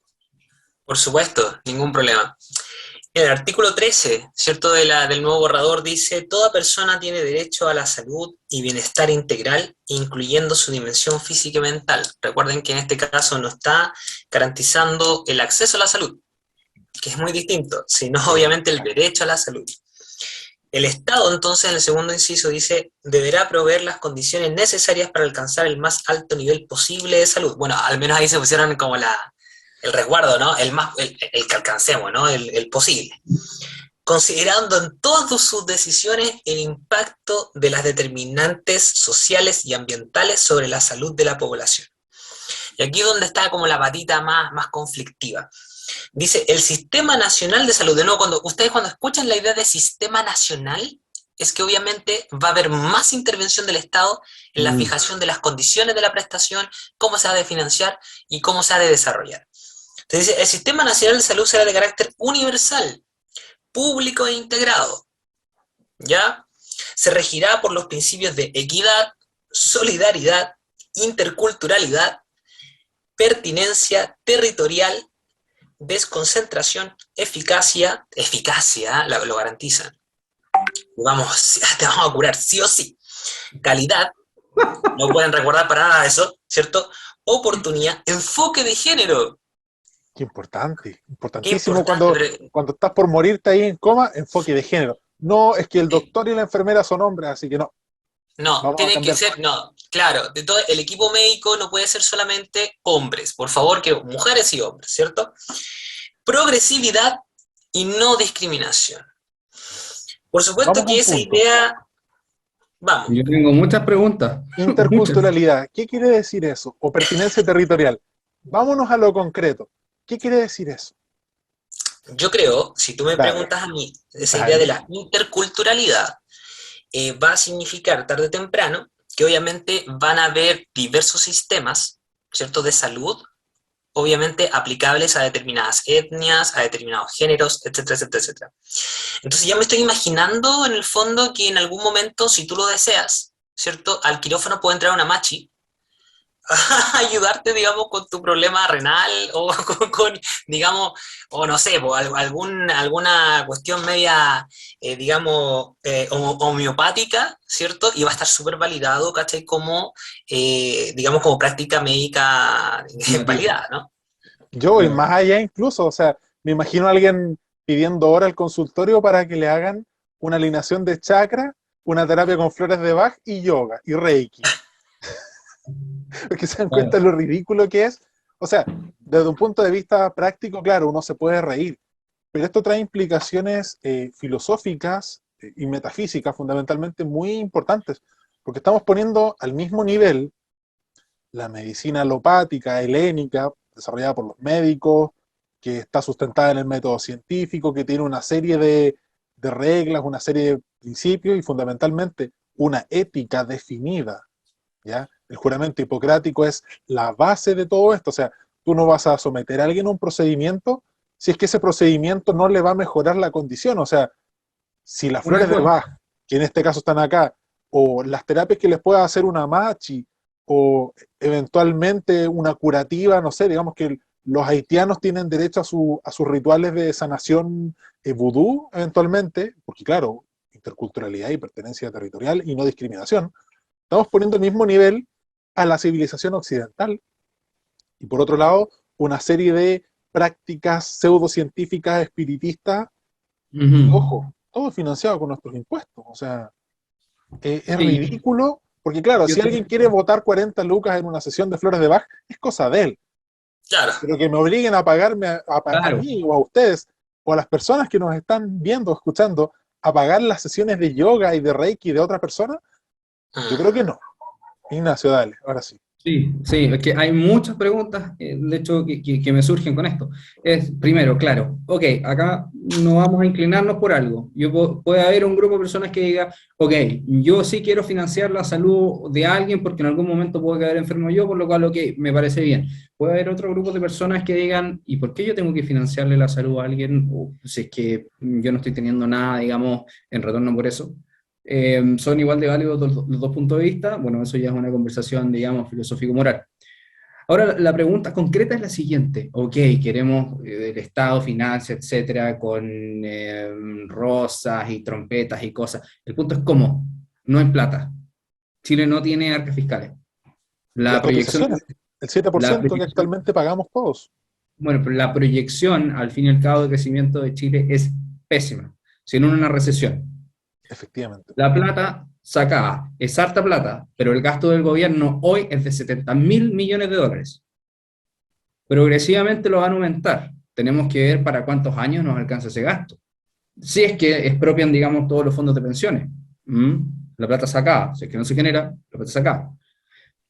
Por supuesto, ningún problema. El artículo 13, ¿cierto? Del nuevo borrador dice, toda persona tiene derecho a la salud y bienestar integral, incluyendo su dimensión física y mental. Recuerden que en este caso no está garantizando el acceso a la salud, que es muy distinto, sino obviamente el derecho a la salud. El Estado, entonces, en el segundo inciso dice, deberá proveer las condiciones necesarias para alcanzar el más alto nivel posible de salud. Bueno, al menos ahí se pusieron como el resguardo, ¿no? El que alcancemos, ¿no? El posible. Considerando en todas sus decisiones el impacto de las determinantes sociales y ambientales sobre la salud de la población. Y aquí es donde está como la patita más conflictiva. Dice, el Sistema Nacional de Salud. De nuevo, cuando escuchan la idea de Sistema Nacional, es que obviamente va a haber más intervención del Estado en la Mm, fijación de las condiciones de la prestación, cómo se ha de financiar y cómo se ha de desarrollar. Entonces dice, el Sistema Nacional de Salud será de carácter universal, público e integrado, ¿ya? Se regirá por los principios de equidad, solidaridad, interculturalidad, pertinencia territorial, desconcentración, eficacia lo garantizan. Vamos, te vamos a curar, sí o sí. Calidad, no pueden recordar para nada eso, ¿cierto? Oportunidad, enfoque de género. Qué importante, Qué importantísimo importante, cuando, pero cuando estás por morirte ahí en coma, enfoque de género. No, es que el sí, doctor y la enfermera son hombres, así que no, no, vamos a tienen que cambiar ser, todo. no, claro, de todo el equipo médico no puede ser solamente hombres, por favor, que mujeres y hombres, ¿cierto? Progresividad y no discriminación. Por supuesto Vamos a que un esa punto. idea, vamos, yo tengo muchas preguntas, muchas. Interculturalidad, ¿qué quiere decir eso? O pertinencia territorial. Vámonos a lo concreto. ¿Qué quiere decir eso? yo creo, si tú me Dale, preguntas a mí, esa idea de dale. la interculturalidad va a significar tarde o temprano que obviamente van a haber diversos sistemas, ¿cierto?, de salud, obviamente aplicables a determinadas etnias, a determinados géneros, etcétera, etcétera, etcétera. Entonces ya me estoy imaginando en el fondo que en algún momento, si tú lo deseas, ¿cierto?, al quirófano puede entrar una machi a ayudarte, digamos, con tu problema renal o digamos, o no sé, alguna cuestión media, digamos, homeopática, ¿cierto? Y va a estar súper validado, ¿cachai? Como, digamos, como práctica médica Nativo, validada, ¿no? Yo voy claro. más allá incluso, o sea, me imagino a alguien pidiendo hora al consultorio para que le hagan una alineación de chakra, una terapia con flores de Bach y yoga y Reiki. Porque se dan cuenta Claro. de lo ridículo que es. O sea, desde un punto de vista práctico, claro, uno se puede reír, pero esto trae implicaciones filosóficas y metafísicas fundamentalmente muy importantes, porque estamos poniendo al mismo nivel la medicina alopática, helénica, desarrollada por los médicos, que está sustentada en el método científico, que tiene una serie de reglas, una serie de principios y fundamentalmente una ética definida, ¿ya? El juramento hipocrático es la base de todo esto, o sea, tú no vas a someter a alguien a un procedimiento si es que ese procedimiento no le va a mejorar la condición, o sea, si las Una flores de cosa, Bach, que en este caso están acá, o las terapias que les pueda hacer una machi, o eventualmente una curativa, no sé, digamos que los haitianos tienen derecho a sus rituales de sanación vudú, eventualmente, porque claro, interculturalidad y pertenencia territorial y no discriminación, estamos poniendo el mismo nivel a la civilización occidental. Y por otro lado, una serie de prácticas pseudocientíficas espiritistas, ujú, y ojo, todo financiado con nuestros impuestos. O sea, es Sí, ridículo, porque claro, yo si alguien quiere votar 40 lucas en una sesión de Flores de Bach, es cosa de él. Claro. Pero que me obliguen a pagarme a claro, mí o a ustedes o a las personas que nos están viendo, escuchando, a pagar las sesiones de yoga y de Reiki de otra persona, yo creo que no. Ignacio, dale, ahora sí. sí, sí, es que hay muchas preguntas, de hecho, que me surgen con esto. Es, primero, claro, ok, acá no vamos a inclinarnos por algo. Puede haber un grupo de personas que diga, ok, yo sí quiero financiar la salud de alguien porque en algún momento puedo quedar enfermo yo, por lo cual, ok, me parece bien. Puede haber otro grupo de personas que digan, ¿y por qué yo tengo que financiarle la salud a alguien? O si es que yo no estoy teniendo nada, digamos, en retorno por eso. Son igual de válidos los dos puntos de vista. Bueno, eso ya es una conversación, digamos, filosófico-moral. Ahora, la pregunta concreta es la siguiente. Ok, queremos el Estado, financia, etcétera, con rosas y trompetas y cosas. El punto es cómo. No hay plata. Chile no tiene arcas fiscales. Y las La proyección, cotizaciones, el siete por la ciento que proyección, actualmente pagamos todos, bueno, pero la proyección, al fin y al cabo, de crecimiento de Chile es pésima, sino una recesión. efectivamente. La plata sacada es harta plata, pero el gasto del gobierno hoy es de 70.000 millones de dólares. Progresivamente lo van a aumentar. Tenemos que ver para cuántos años nos alcanza ese gasto. Si es que expropian, digamos, todos los fondos de pensiones. ¿Mm? La plata sacada. Si es que no se genera, la plata sacada.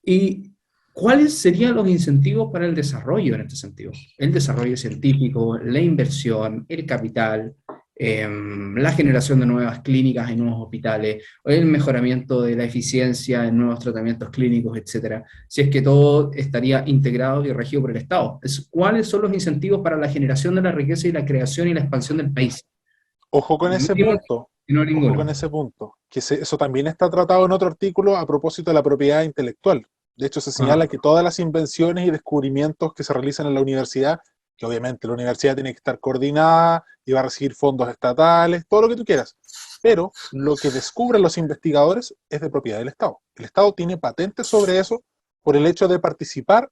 ¿Y cuáles serían los incentivos para el desarrollo en este sentido? El desarrollo científico, la inversión, el capital, la generación de nuevas clínicas en nuevos hospitales, el mejoramiento de la eficiencia en nuevos tratamientos clínicos, etcétera, si es que todo estaría integrado y regido por el Estado. ¿Cuáles son los incentivos para la generación de la riqueza y la creación y la expansión del país? Ojo con ese Ninguno, punto, no ojo con ninguno. ese punto, que eso también está tratado en otro artículo a propósito de la propiedad intelectual. De hecho, se Ah, señala que todas las invenciones y descubrimientos que se realizan en la universidad, que obviamente la universidad tiene que estar coordinada y va a recibir fondos estatales, todo lo que tú quieras, pero lo que descubren los investigadores es de propiedad del Estado. El Estado tiene patentes sobre eso por el hecho de participar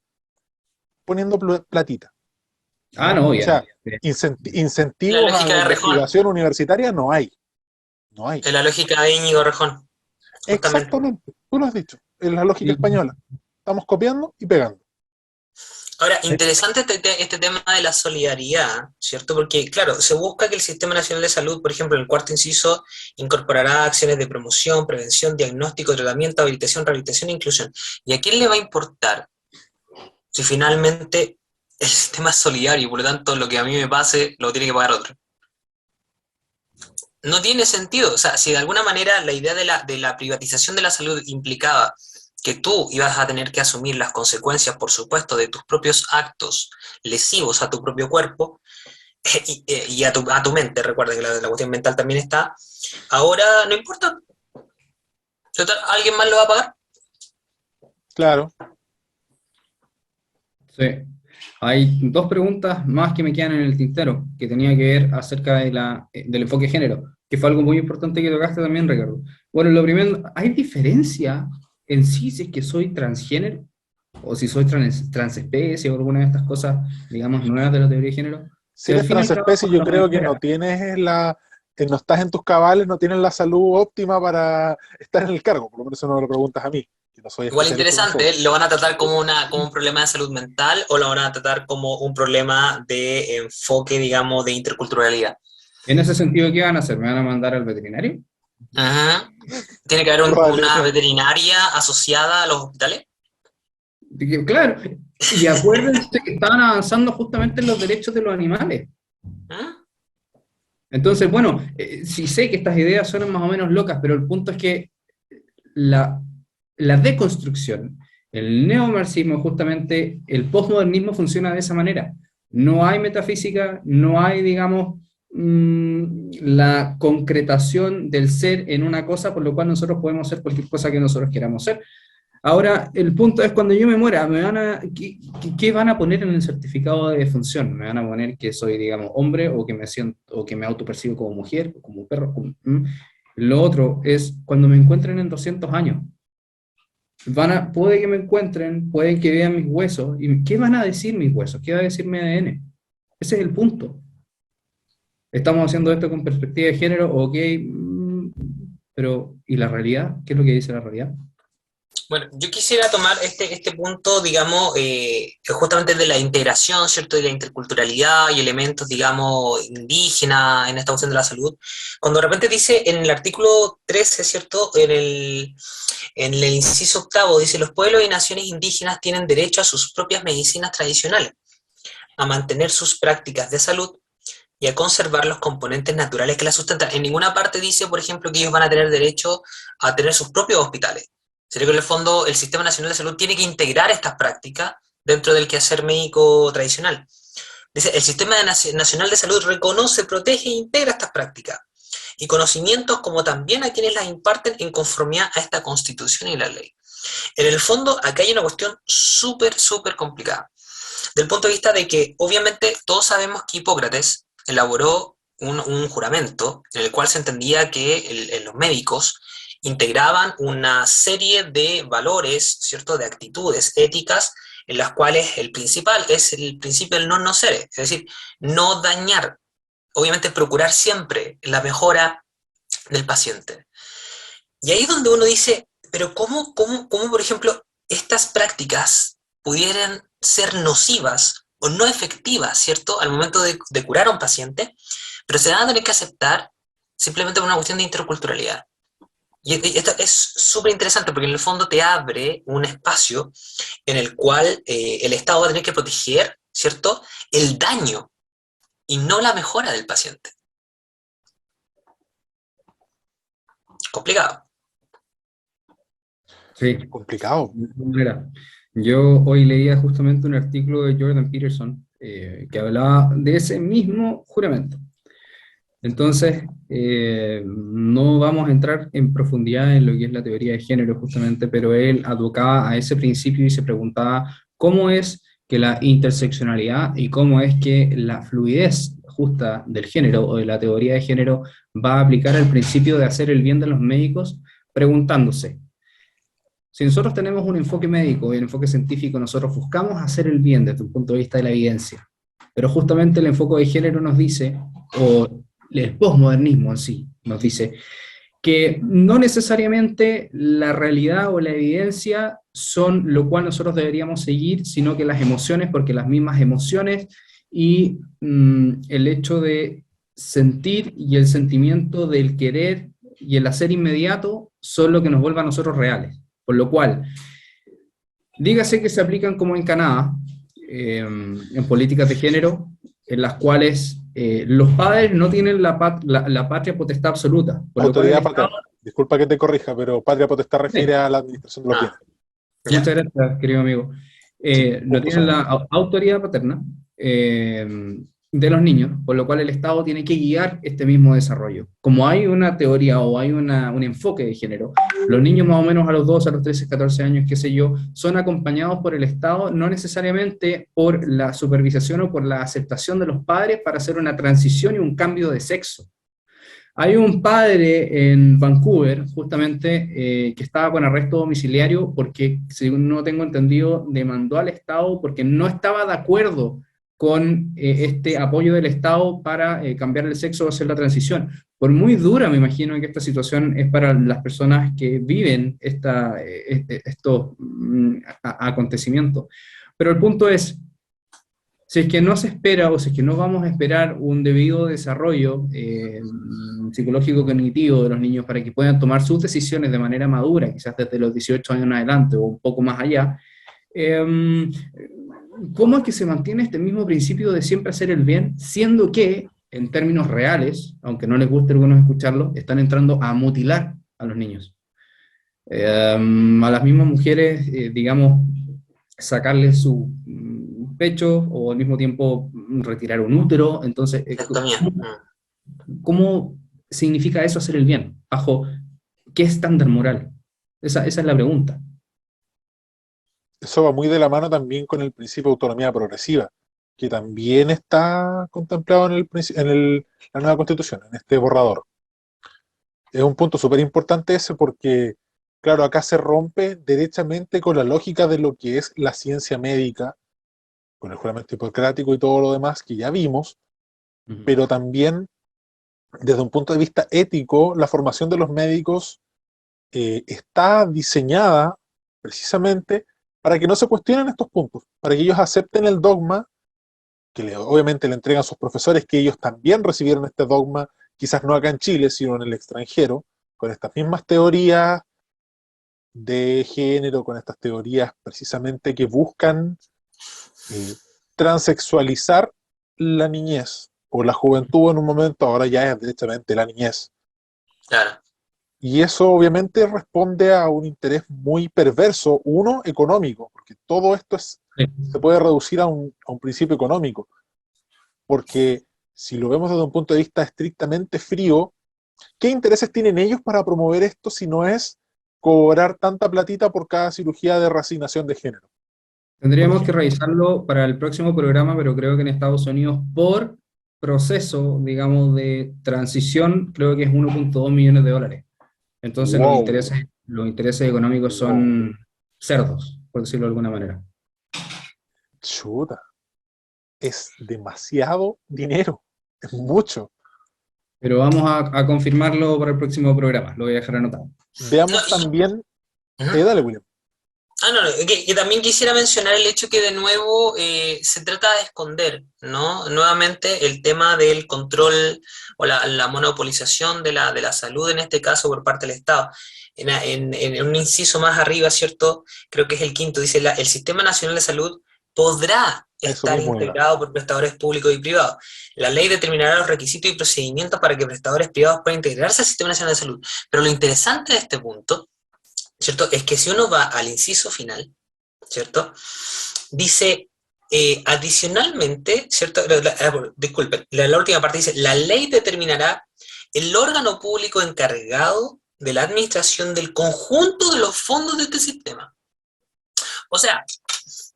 poniendo platita, ¿ya? no, O ya. sea, Ya. La incentivos a lógica la de Rejón. investigación universitaria no hay, no hay. Es la lógica de Íñigo Rejón, justamente. Exactamente, tú lo has dicho, es la lógica Sí. española. Estamos copiando y pegando. Ahora, interesante este tema de la solidaridad, ¿cierto? Porque, claro, se busca que el Sistema Nacional de Salud, por ejemplo, en el cuarto inciso, incorporará acciones de promoción, prevención, diagnóstico, tratamiento, habilitación, rehabilitación e inclusión. ¿Y a quién le va a importar si finalmente el sistema es solidario? Por lo tanto, lo que a mí me pase lo tiene que pagar otro. No tiene sentido. O sea, si de alguna manera la idea de la privatización de la salud implicaba que tú ibas a tener que asumir las consecuencias, por supuesto, de tus propios actos lesivos a tu propio cuerpo y a tu mente, recuerda que la cuestión mental también está, ahora no importa. Total, ¿alguien más lo va a pagar? Claro, Sí. Hay dos preguntas más que me quedan en el tintero, que tenía que ver acerca de del enfoque de género, que fue algo muy importante que tocaste también, Ricardo. Bueno, lo primero, ¿hay diferencia en sí si es que soy transgénero o si soy transespecie o alguna de estas cosas, digamos, nuevas de la teoría de género? si Que al eres fin y al cabo transespecie, son yo las creo que no mejoras. tienes no estás en tus cabales, no tienes la salud óptima para estar en el cargo, por lo menos eso no me lo preguntas a mí, que no soy Igual especialista interesante, tampoco. ¿eh? ¿Lo van a tratar como, como un problema de salud mental o lo van a tratar como un problema de enfoque, digamos, de interculturalidad? En ese sentido, ¿qué van a hacer? ¿Me van a mandar al veterinario? Ajá. ¿Tiene que haber una Probablemente. veterinaria asociada a los hospitales? Claro, y acuérdense que estaban avanzando justamente en los derechos de los animales. ¿Mm? Entonces, bueno, sí sé que estas ideas suenan más o menos locas, pero el punto es que la, la deconstrucción, el neomarxismo, justamente el postmodernismo funciona de esa manera. No hay metafísica, no hay, digamos, la concretación del ser en una cosa, por lo cual nosotros podemos ser cualquier cosa que nosotros queramos ser. Ahora, el punto es cuando yo me muera, ¿qué van a poner en el certificado de defunción? ¿Me van a poner que soy, digamos, hombre o que me siento, o que me autopercibo como mujer, o como perro? Lo otro es cuando me encuentren en 200 años. Puede que me encuentren, puede que vean mis huesos. ¿Y qué van a decir mis huesos? ¿Qué va a decir mi ADN? Ese es el punto. estamos haciendo esto con perspectiva de género, ok, pero ¿y la realidad? ¿Qué es lo que dice la realidad? Bueno, yo quisiera tomar este punto, digamos, justamente de la integración, ¿cierto? De la interculturalidad y elementos, digamos, indígenas en esta cuestión de la salud. Cuando de repente dice en el artículo 13, ¿cierto? En el inciso octavo, dice, los pueblos y naciones indígenas tienen derecho a sus propias medicinas tradicionales, a mantener sus prácticas de salud y a conservar los componentes naturales que la sustentan. En ninguna parte dice, por ejemplo, que ellos van a tener derecho a tener sus propios hospitales. Sería que en el fondo el Sistema Nacional de Salud tiene que integrar estas prácticas dentro del quehacer médico tradicional. Dice, el Sistema Nacional de Salud reconoce, protege e integra estas prácticas y conocimientos como también a quienes las imparten en conformidad a esta Constitución y la ley. En el fondo, acá hay una cuestión súper complicada. Del punto de vista de que, obviamente, todos sabemos que Hipócrates elaboró un juramento en el cual se entendía que los médicos integraban una serie de valores, ¿cierto?, de actitudes éticas, en las cuales el principal es el principio del non nocere, es decir, no dañar, obviamente procurar siempre la mejora del paciente. Y ahí es donde uno dice, pero ¿cómo por ejemplo, estas prácticas pudieran ser nocivas o no efectivas, ¿cierto?, al momento de curar a un paciente, pero se van a tener que aceptar simplemente por una cuestión de interculturalidad. Y esto es súper interesante porque en el fondo te abre un espacio en el cual el Estado va a tener que proteger, ¿cierto?, el daño y no la mejora del paciente. Complicado. Sí, Complicado. mira, yo hoy leía justamente un artículo de Jordan Peterson que hablaba de ese mismo juramento. Entonces, no vamos a entrar en profundidad en lo que es la teoría de género justamente, pero él advocaba a ese principio y se preguntaba cómo es que la interseccionalidad y cómo es que la fluidez justa del género o de la teoría de género va a aplicar el principio de hacer el bien de los médicos, preguntándose, si nosotros tenemos un enfoque médico y un enfoque científico, nosotros buscamos hacer el bien desde un punto de vista de la evidencia, pero justamente el enfoque de género nos dice, o el posmodernismo en sí nos dice, que no necesariamente la realidad o la evidencia son lo cual nosotros deberíamos seguir, sino que las emociones, porque las mismas emociones y el hecho de sentir y el sentimiento del querer y el hacer inmediato son lo que nos vuelve a nosotros reales. Por lo cual, dígase que se aplican como en Canadá, en políticas de género, en las cuales los padres no tienen la patria potestad absoluta. Por lo cual Autoridad Estado, paterna. Disculpa que te corrija, pero patria potestad refiere sí, a la administración de los bienes. Ya. muchas gracias, querido amigo. Sí, No punto tienen la solamente. autoridad paterna de los niños, por lo cual el Estado tiene que guiar este mismo desarrollo. Como hay una teoría o hay un enfoque de género, los niños más o menos a los 12, a los 13, 14 años, qué sé yo, son acompañados por el Estado, no necesariamente por la supervisación o por la aceptación de los padres para hacer una transición y un cambio de sexo. Hay un padre en Vancouver, justamente, que estaba con arresto domiciliario porque, según no tengo entendido, demandó al Estado porque no estaba de acuerdo con este apoyo del Estado para cambiar el sexo o hacer la transición. Por muy dura, me imagino que esta situación es para las personas que viven estos acontecimientos. Pero el punto es, si es que no se espera o si es que no vamos a esperar un debido desarrollo psicológico cognitivo de los niños para que puedan tomar sus decisiones de manera madura, quizás desde los 18 años en adelante o un poco más allá, ¿cómo es que se mantiene este mismo principio de siempre hacer el bien, siendo que, en términos reales, aunque no les guste a algunos escucharlo, están entrando a mutilar a los niños? A las mismas mujeres, digamos, sacarles su pecho o al mismo tiempo retirar un útero. Entonces, Ectomía. ¿cómo significa eso hacer el bien? ¿Bajo qué estándar moral? Esa es la pregunta. Eso va muy de la mano también con el principio de autonomía progresiva, que también está contemplado la nueva Constitución, en este borrador. Es un punto súper importante ese porque, claro, acá se rompe derechamente con la lógica de lo que es la ciencia médica, con el juramento hipocrático y todo lo demás que ya vimos, pero también desde un punto de vista ético, la formación de los médicos está diseñada precisamente para que no se cuestionen estos puntos, para que ellos acepten el dogma, que obviamente le entregan a sus profesores, que ellos también recibieron este dogma, quizás no acá en Chile, sino en el extranjero, con estas mismas teorías de género, con estas teorías precisamente que buscan transexualizar la niñez, o la juventud en un momento, ahora ya es directamente la niñez. Claro. Y eso obviamente responde a un interés muy perverso, uno, económico, porque todo esto se puede reducir a un principio económico, porque si lo vemos desde un punto de vista estrictamente frío, ¿qué intereses tienen ellos para promover esto si no es cobrar tanta platita por cada cirugía de reasignación de género? Tendríamos que revisarlo para el próximo programa, pero creo que en Estados Unidos, por proceso, digamos, de transición, creo que es 1.2 millones de dólares. Entonces Wow, los intereses económicos son cerdos, por decirlo de alguna manera. chuta, es demasiado dinero, es mucho. Pero vamos a confirmarlo para el próximo programa, lo voy a dejar anotado. Veamos también, dale William. Que también quisiera mencionar el hecho que de nuevo se trata de esconder, ¿no? Nuevamente el tema del control o la monopolización de la salud, en este caso por parte del Estado. En un inciso más arriba, ¿cierto? Creo que es el quinto, dice, el Sistema Nacional de Salud podrá Eso estar mismo era. integrado por prestadores públicos y privados. La ley determinará los requisitos y procedimientos para que prestadores privados puedan integrarse al Sistema Nacional de Salud. Pero lo interesante de este punto, ¿cierto? Es que si uno va al inciso final, ¿cierto? Dice, adicionalmente, ¿cierto? Disculpen, la última parte dice, la ley determinará el órgano público encargado de la administración del conjunto de los fondos de este sistema. O sea,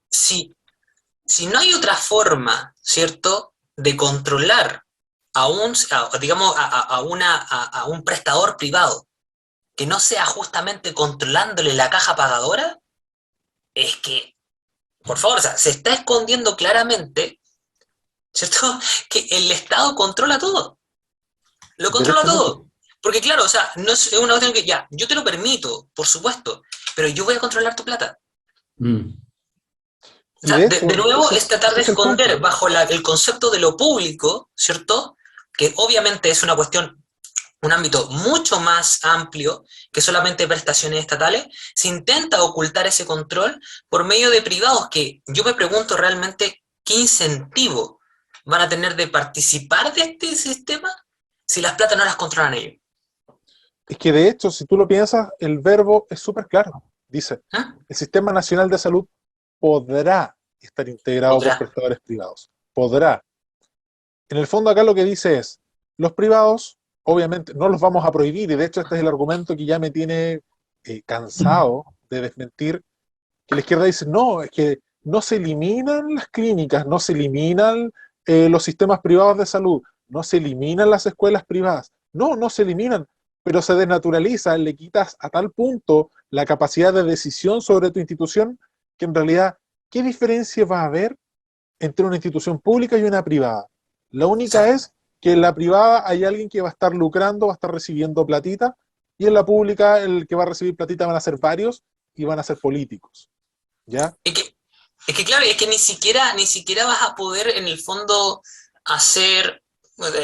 si no hay otra forma, ¿cierto?, de controlar a un prestador privado que no sea justamente controlándole la caja pagadora, es que, por favor, o sea, se está escondiendo claramente, ¿cierto?, que el Estado controla todo. Lo controla todo. Porque claro, o sea, no es una cuestión que ya, yo te lo permito, por supuesto, pero yo voy a controlar tu plata. O sea, de nuevo es tratar de esconder bajo el concepto de lo público, ¿cierto?, que obviamente es una cuestión, un ámbito mucho más amplio que solamente prestaciones estatales, se intenta ocultar ese control por medio de privados que yo me pregunto realmente qué incentivo van a tener de participar de este sistema si las plata no las controlan ellos. Es que de hecho, si tú lo piensas, el verbo es súper claro. Dice, el Sistema Nacional de Salud podrá estar integrado por prestadores privados. Podrá. En el fondo acá lo que dice es, los privados, obviamente, no los vamos a prohibir, y de hecho este es el argumento que ya me tiene cansado de desmentir, que la izquierda dice, no, es que no se eliminan las clínicas, no se eliminan los sistemas privados de salud, no se eliminan las escuelas privadas. No, no se eliminan, pero se desnaturaliza, le quitas a tal punto la capacidad de decisión sobre tu institución, que en realidad, ¿qué diferencia va a haber entre una institución pública y una privada? La única es que en la privada hay alguien que va a estar lucrando, va a estar recibiendo platita, y en la pública el que va a recibir platita van a ser varios y van a ser políticos. ¿Ya? Es que claro, es que ni siquiera vas a poder en el fondo hacer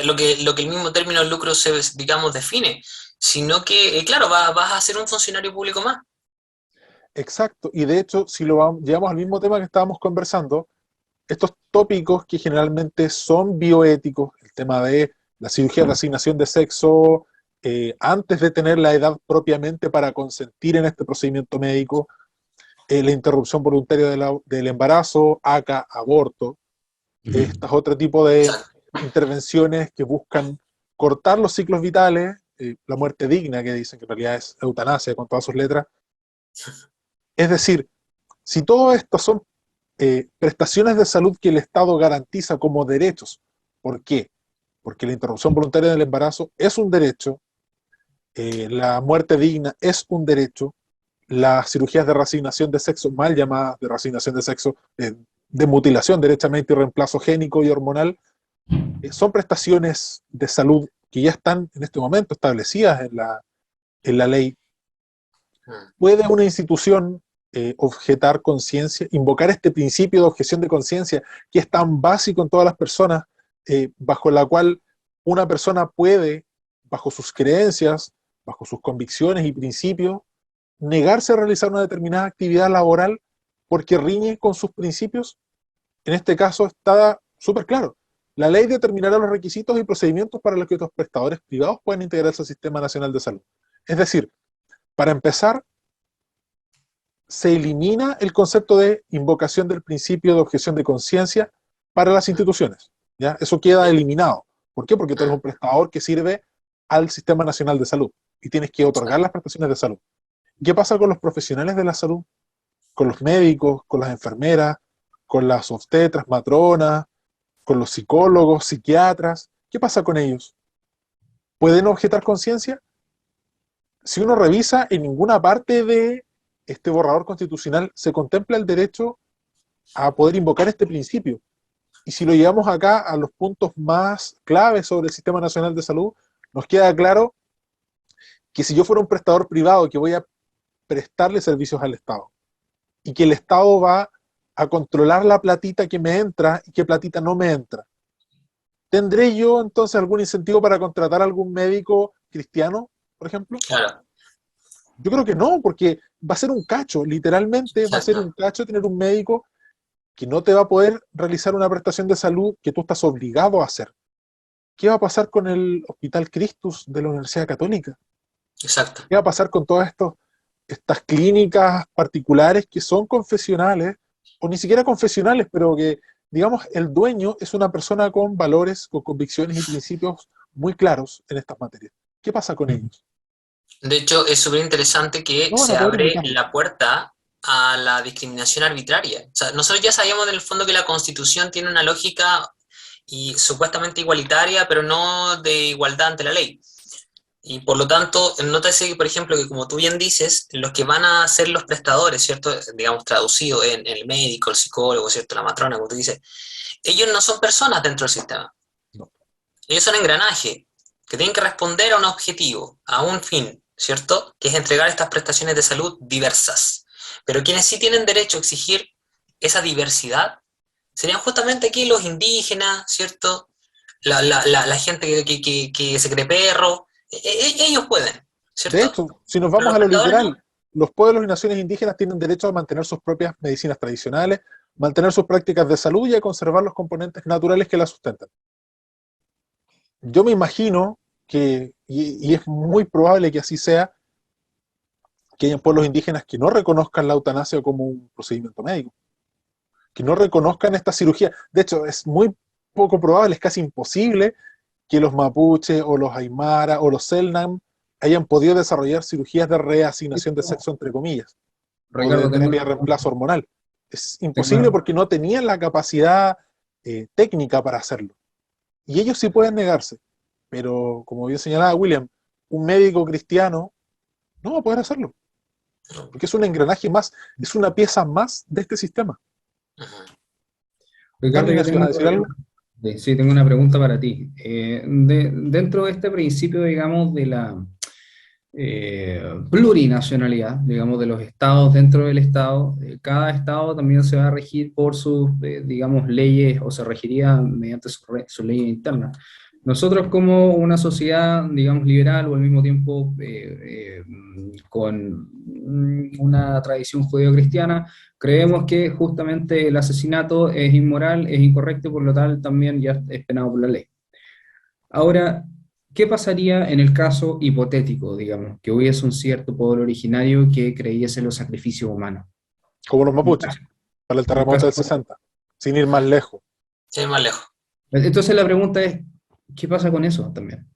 lo que el mismo término lucro digamos, define, sino que, claro, vas a ser un funcionario público más. Exacto, y de hecho, si lo llevamos al mismo tema que estábamos conversando, estos tópicos que generalmente son bioéticos, el tema de la cirugía de asignación de sexo, antes de tener la edad propiamente para consentir en este procedimiento médico, la interrupción voluntaria del embarazo, acá aborto, estos otro tipo de intervenciones que buscan cortar los ciclos vitales, la muerte digna, que dicen que en realidad es eutanasia con todas sus letras. Es decir, si todo esto son prestaciones de salud que el Estado garantiza como derechos, ¿por qué? Porque la interrupción voluntaria del embarazo es un derecho, la muerte digna es un derecho, las cirugías de reasignación de sexo, mal llamadas de reasignación de sexo, de mutilación derechamente y reemplazo génico y hormonal, son prestaciones de salud que ya están en este momento establecidas en la ley, ¿puede una institución objetar conciencia, invocar este principio de objeción de conciencia que es tan básico en todas las personas, bajo la cual una persona puede, bajo sus creencias, bajo sus convicciones y principios, negarse a realizar una determinada actividad laboral porque riñe con sus principios? En este caso está súper claro. La ley determinará los requisitos y procedimientos para los que los prestadores privados pueden integrarse al Sistema Nacional de Salud. Es decir, para empezar, se elimina el concepto de invocación del principio de objeción de conciencia para las instituciones, ¿ya? Eso queda eliminado. ¿Por qué? Porque tú eres un prestador que sirve al Sistema Nacional de Salud y tienes que otorgar las prestaciones de salud. ¿Qué pasa con los profesionales de la salud? Con los médicos, con las enfermeras, con las obstetras, matronas, con los psicólogos, psiquiatras. ¿Qué pasa con ellos? ¿Pueden objetar conciencia? Si uno revisa, en ninguna parte de este borrador constitucional se contempla el derecho a poder invocar este principio. Y si lo llevamos acá a los puntos más claves sobre el Sistema Nacional de Salud, nos queda claro que si yo fuera un prestador privado que voy a prestarle servicios al Estado, y que el Estado va a controlar la platita que me entra y qué platita no me entra, ¿tendré yo entonces algún incentivo para contratar a algún médico cristiano, por ejemplo? Claro. Yo creo que no, porque va a ser un cacho, literalmente va a ser un Exacto. cacho tener un médico que no te va a poder realizar una prestación de salud que tú estás obligado a hacer. ¿Qué va a pasar con el Hospital Christus de la Universidad Católica? Exacto. ¿Qué va a pasar con todas estas clínicas particulares que son confesionales, o ni siquiera confesionales, pero que, digamos, el dueño es una persona con valores, con convicciones y principios muy claros en estas materias? ¿Qué pasa con ellos? De hecho, es súper interesante que No van se a poder abre invocar. la puerta a la discriminación arbitraria. O sea, nosotros ya sabíamos en el fondo que la Constitución tiene una lógica y supuestamente igualitaria, pero no de igualdad ante la ley. Y por lo tanto, nótese, por ejemplo, que como tú bien dices, los que van a ser los prestadores, ¿cierto? Digamos, traducido en el médico, el psicólogo, ¿cierto? La matrona, como tú dices, ellos no son personas dentro del sistema. No. Ellos son engranajes que tienen que responder a un objetivo, a un fin, ¿cierto? Que es entregar estas prestaciones de salud diversas. Pero quienes sí tienen derecho a exigir esa diversidad serían justamente aquí los indígenas, ¿cierto? La gente que se cree perro. Ellos pueden, De ¿cierto? hecho, si nos Pero vamos los a lo prestadores no. literal, los pueblos y naciones indígenas tienen derecho a mantener sus propias medicinas tradicionales, mantener sus prácticas de salud y a conservar los componentes naturales que las sustentan. Yo me imagino que, y es muy probable que así sea, que hayan pueblos indígenas que no reconozcan la eutanasia como un procedimiento médico, que no reconozcan esta cirugía. De hecho, es muy poco probable, es casi imposible que los mapuches o los aymara o los selknam hayan podido desarrollar cirugías de reasignación de sexo, entre comillas, o de Ricardo, terapia de reemplazo hormonal. Es tengo imposible una- porque no tenían la capacidad técnica para hacerlo. Y ellos sí pueden negarse, pero como bien señalaba William, un médico cristiano no va a poder hacerlo, porque es un engranaje más, es una pieza más de este sistema. Ujú. Ricardo, Dale, yo Ignacio, tengo ¿vas a decir algo? sí, tengo una pregunta para ti. Dentro de este principio, digamos, de la plurinacionalidad, digamos, de los estados dentro del estado, cada estado también se va a regir por sus, digamos, leyes o se regiría mediante sus leyes internas. Nosotros como una sociedad, digamos, liberal o al mismo tiempo con una tradición judeo-cristiana, creemos que justamente el asesinato es inmoral, es incorrecto y por lo tal también ya es penado por la ley. Ahora, ¿qué pasaría en el caso hipotético, digamos, que hubiese un cierto pueblo originario que creyese en los sacrificios humanos? Como los Un mapuches, caso, para el un terremoto caso- del 60, sin ir más lejos. Sí, más lejos. Entonces la pregunta es, ¿qué pasa con eso también?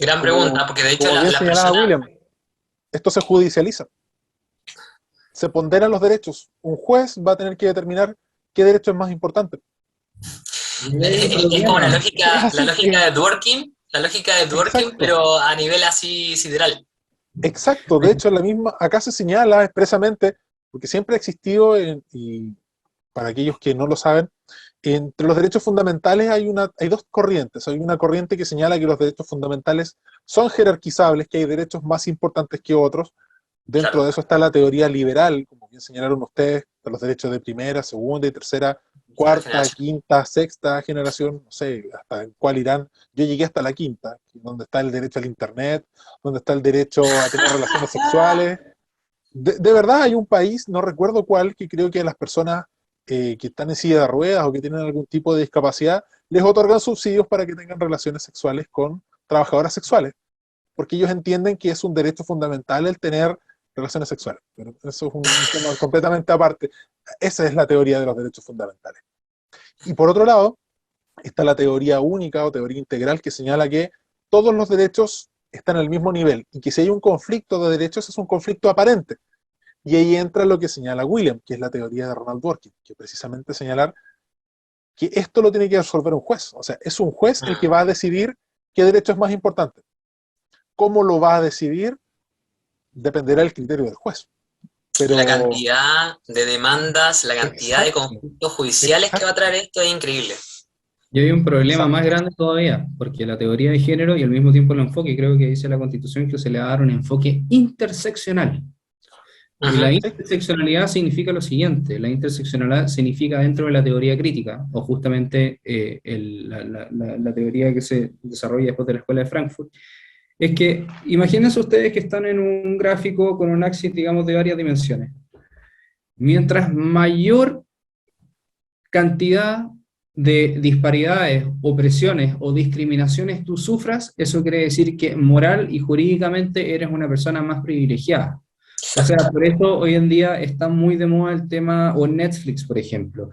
Gran pregunta, Como, porque de hecho como bien la señalaba persona. William, esto se judicializa, se ponderan los derechos. Un juez va a tener que determinar qué derecho es más importante. Y hay un Es como problema. Es la así, lógica de Dworkin, la lógica de Dworkin, exacto, pero a nivel así sideral. exacto. De hecho, la misma, acá se señala expresamente, porque siempre ha existido, y para aquellos que no lo saben, Entre los derechos fundamentales hay dos corrientes. Hay una corriente que señala que los derechos fundamentales son jerarquizables, que hay derechos más importantes que otros. Dentro Claro. de eso está la teoría liberal, como bien señalaron ustedes, de los derechos de primera, segunda y tercera, Tercera cuarta, generación. quinta, sexta generación, no sé hasta en cuál irán. Yo llegué hasta la quinta, donde está el derecho al internet, donde está el derecho a tener relaciones sexuales. De verdad hay un país, no recuerdo cuál, que creo que a las personas que están en silla de ruedas o que tienen algún tipo de discapacidad, les otorgan subsidios para que tengan relaciones sexuales con trabajadoras sexuales, porque ellos entienden que es un derecho fundamental el tener relaciones sexuales. Pero eso es un tema completamente aparte. Esa es la teoría de los derechos fundamentales. Y por otro lado, está la teoría única o teoría integral que señala que todos los derechos están al mismo nivel y que si hay un conflicto de derechos es un conflicto aparente. Y ahí entra lo que señala William, que es la teoría de Ronald Dworkin, que precisamente señalar que esto lo tiene que resolver un juez. O sea, es un juez el que va a decidir qué derecho es más importante. ¿Cómo lo va a decidir? Dependerá del criterio del juez. Pero, La cantidad de demandas, la cantidad de exacto, conflictos judiciales que va a exacto, traer esto es increíble. Y hay un problema más exacto. grande todavía, porque la teoría de género y al mismo tiempo el enfoque, creo que dice la Constitución que se le va a dar un enfoque interseccional. Y la Ujú. ¿Sí? interseccionalidad significa lo siguiente, la interseccionalidad significa dentro de la teoría crítica, o justamente la teoría que se desarrolla después de la Escuela de Frankfurt, es que imagínense ustedes que están en un gráfico con un axis, digamos, de varias dimensiones. Mientras mayor cantidad de disparidades, opresiones o discriminaciones tú sufras, eso quiere decir que moral y jurídicamente eres una persona más privilegiada. O sea, Exacto. por eso hoy en día está muy de moda el tema, o Netflix, por ejemplo.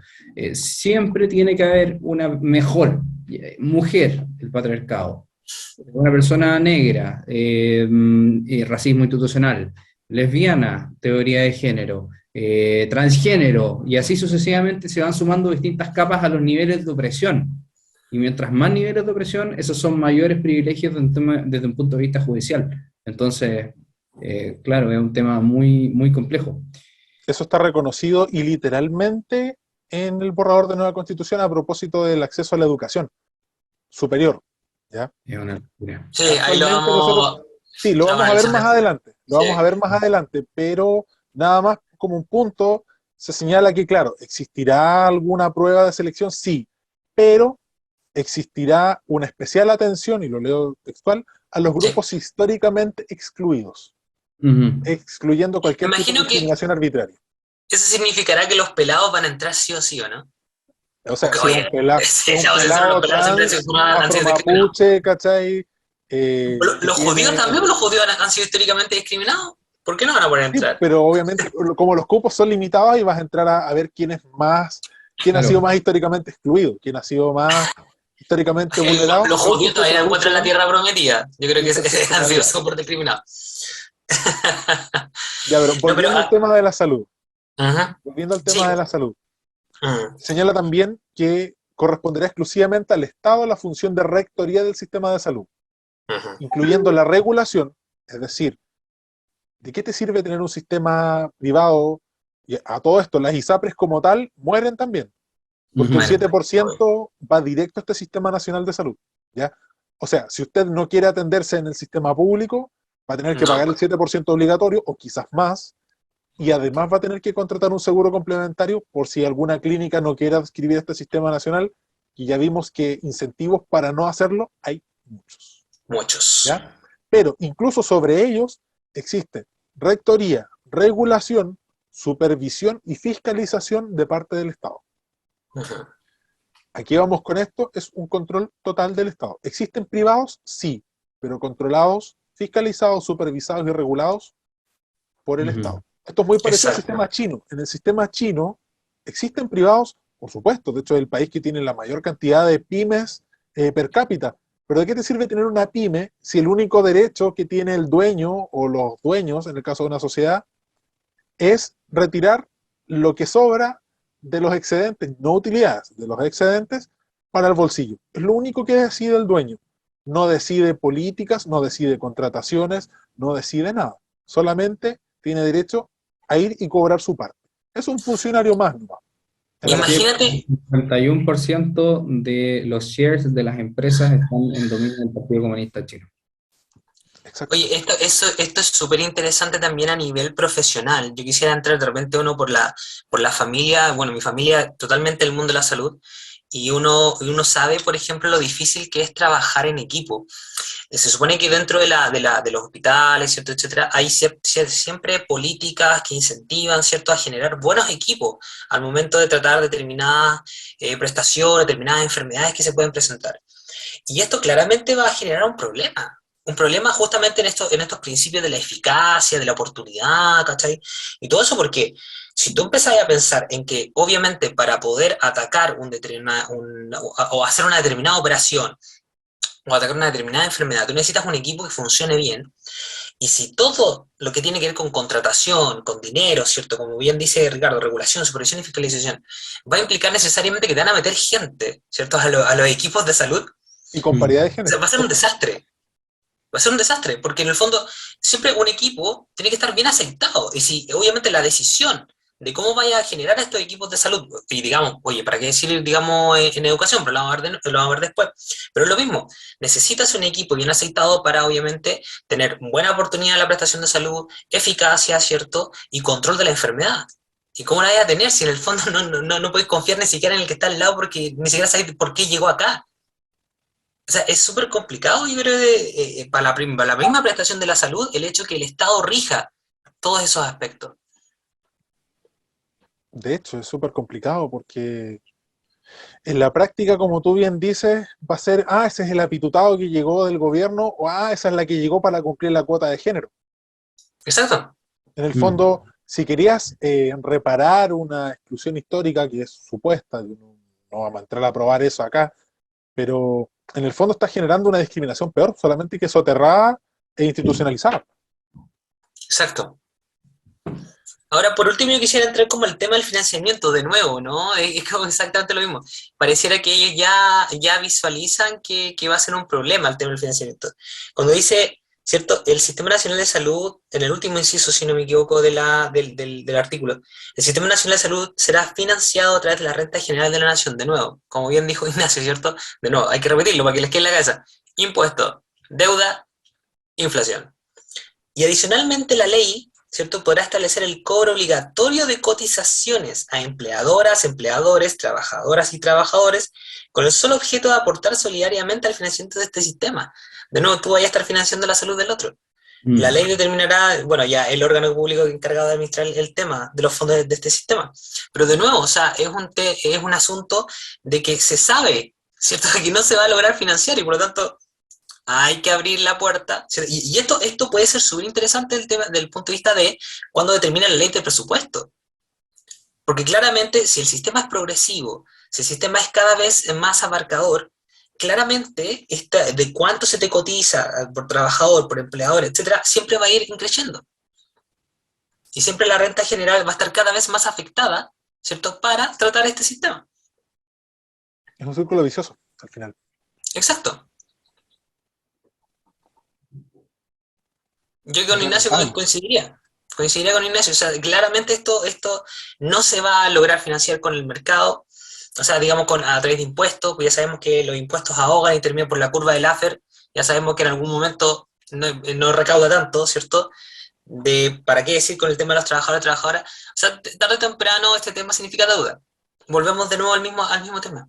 Siempre tiene que haber una mejor mujer, el patriarcado, una persona negra, racismo institucional, lesbiana, teoría de género, transgénero, y así sucesivamente se van sumando distintas capas a los niveles de opresión. Y mientras más niveles de opresión, esos son mayores privilegios desde un punto de vista judicial. Entonces, claro, es un tema muy, muy complejo. Eso está reconocido y literalmente en el borrador de nueva constitución a propósito del acceso a la educación superior. ¿Ya? Es una locura. Sí, ahí lo Actualmente nosotros, vamos, sí, lo lo vamos vamos a a ver analizar más después. adelante, lo Sí. vamos a ver más adelante, pero nada más como un punto, se señala que, claro, existirá alguna prueba de selección, sí, pero existirá una especial atención, y lo leo textual, a los Sí. grupos históricamente excluidos, Ujú. excluyendo Me cualquier tipo de imagino que discriminación arbitraria. eso significará que los pelados van a entrar sí o ¿no? O sea, Porque, si es oye, es sí, un ya vamos a decir, los pelado pelados siempre trans, han sido discriminados. afromapuche, ¿cachai? Que Los judíos tiene. también, los judíos han sido históricamente discriminados. ¿Por qué no van a poder Sí, entrar? pero obviamente, como los cupos son limitados, y vas a entrar a ver quién es más, quién ha sido Claro. más históricamente excluido, quién ha sido más históricamente vulnerado, Los judíos producto de su todavía no encuentran la lucha tierra prometida. Yo creo de que han sido interseccionalidad. súper discriminados. Ya, pero No, pero... volviendo al tema de la salud, ajá, volviendo al tema sí. de la salud, Mm, señala también que corresponderá exclusivamente al Estado la función de rectoría del sistema de salud, ujú. incluyendo la regulación, es decir, ¿de qué te sirve tener un sistema privado? Y a todo esto, las ISAPRES como tal mueren también, porque un Ujú. Bueno, 7% va directo a este Sistema Nacional de Salud, ¿ya? O sea, si usted no quiere atenderse en el sistema público, va a tener que no, pagar el pues, 7% obligatorio, o quizás más, y además va a tener que contratar un seguro complementario por si alguna clínica no quiere adscribir este sistema nacional, y ya vimos que incentivos para no hacerlo hay muchos, muchos. ¿ya? Pero incluso sobre ellos existe rectoría, regulación, supervisión y fiscalización de parte del Estado. Ujú, Aquí vamos con esto, es un control total del Estado. ¿Existen privados? Sí, pero controlados, fiscalizados, supervisados y regulados por el Ujú. Estado. Esto es muy parecido al exacto. sistema chino. En el sistema chino existen privados, por supuesto, de hecho es el país que tiene la mayor cantidad de pymes per cápita. Pero ¿de qué te sirve tener una pyme si el único derecho que tiene el dueño o los dueños, en el caso de una sociedad, es retirar lo que sobra de los excedentes, no utilidades, de los excedentes para el bolsillo? Es lo único que decide el dueño. No decide políticas, no decide contrataciones, no decide nada. Solamente tiene derecho a ir y cobrar su parte. Es un funcionario más, ¿no? En la Argentina. Imagínate, El 51% de los shares de las empresas están en dominio del Partido Comunista Chino. Exacto. oye, esto es súper interesante también a nivel profesional. Yo quisiera entrar de repente uno por la familia, bueno, mi familia totalmente el mundo de la salud, y uno sabe, por ejemplo, lo difícil que es trabajar en equipo. Se supone que dentro de los hospitales, ¿cierto?, etcétera, hay siempre políticas que incentivan, ¿cierto?, a generar buenos equipos al momento de tratar determinadas prestaciones, determinadas enfermedades que se pueden presentar. Y esto claramente va a generar un problema justamente en estos principios de la eficacia, de la oportunidad, ¿cachai? Y todo eso porque si tú empezás a pensar en que obviamente para poder atacar o hacer una determinada operación, o atacar una determinada enfermedad, tú necesitas un equipo que funcione bien. Y si todo lo que tiene que ver con contratación, con dinero, ¿cierto? Como bien dice Ricardo, regulación, supervisión y fiscalización, va a implicar necesariamente que te van a meter gente, ¿cierto? A los equipos de salud. Y con Mm. paridad de O sea, género. va a ser un desastre. Va a ser un desastre, porque en el fondo siempre un equipo tiene que estar bien aceptado. Y si obviamente la decisión de cómo vaya a generar estos equipos de salud, y digamos, oye, ¿para qué decir, digamos, en educación? Pero lo vamos a ver, lo vamos a ver después. Pero es lo mismo, necesitas un equipo bien aceitado para obviamente tener buena oportunidad en la prestación de salud, eficacia, ¿cierto? Y control de la enfermedad. ¿Y cómo la vas a tener si en el fondo no puedes confiar ni siquiera en el que está al lado porque ni siquiera sabes por qué llegó acá? O sea, es súper complicado, yo creo, para la misma prestación de la salud, el hecho que el Estado rija todos esos aspectos. De hecho, es súper complicado porque en la práctica, como tú bien dices, va a ser, ese es el apitutado que llegó del gobierno, o esa es la que llegó para cumplir la cuota de género. Exacto. En el Mm. fondo, si querías reparar una exclusión histórica que es supuesta, no vamos a entrar a probar eso acá, pero en el fondo está generando una discriminación peor, solamente que soterrada e institucionalizada. Exacto. Ahora, por último, yo quisiera entrar como el tema del financiamiento de nuevo, ¿no? Es como exactamente lo mismo. Pareciera que ellos ya visualizan que va a ser un problema el tema del financiamiento. Cuando dice, ¿cierto? El Sistema Nacional de Salud, en el último inciso, si no me equivoco, del artículo, el Sistema Nacional de Salud será financiado a través de la renta general de la nación, de nuevo, como bien dijo Ignacio, ¿cierto? De nuevo, hay que repetirlo para que les quede en la cabeza. Impuesto, deuda, inflación. Y adicionalmente la ley, ¿cierto?, podrá establecer el cobro obligatorio de cotizaciones a empleadoras, empleadores, trabajadoras y trabajadores con el solo objeto de aportar solidariamente al financiamiento de este sistema. De nuevo, tú vayas a estar financiando la salud del otro. La Mm. ley determinará, bueno, ya el órgano público encargado de administrar el tema de los fondos de este sistema. Pero de nuevo, o sea, es un asunto de que se sabe, ¿cierto?, que no se va a lograr financiar y por lo tanto hay que abrir la puerta. Y esto puede ser súper interesante el tema, del punto de vista de cuando determina la ley de presupuesto. Porque claramente, si el sistema es progresivo, si el sistema es cada vez más abarcador, claramente de cuánto se te cotiza por trabajador, por empleador, etcétera, siempre va a ir creciendo. Y siempre la renta general va a estar cada vez más afectada, ¿cierto?, para tratar este sistema. Es un círculo vicioso, al final. Exacto. Yo Es con Ignacio lamentable. coincidiría con Ignacio, o sea, claramente esto no se va a lograr financiar con el mercado, o sea, digamos a través de impuestos, pues ya sabemos que los impuestos ahogan y terminan por la curva del Laffer, ya sabemos que en algún momento no recauda tanto, ¿cierto? ¿Para qué decir con el tema de los trabajadores y trabajadoras? O sea, tarde o temprano este tema significa deuda. Volvemos de nuevo al mismo tema.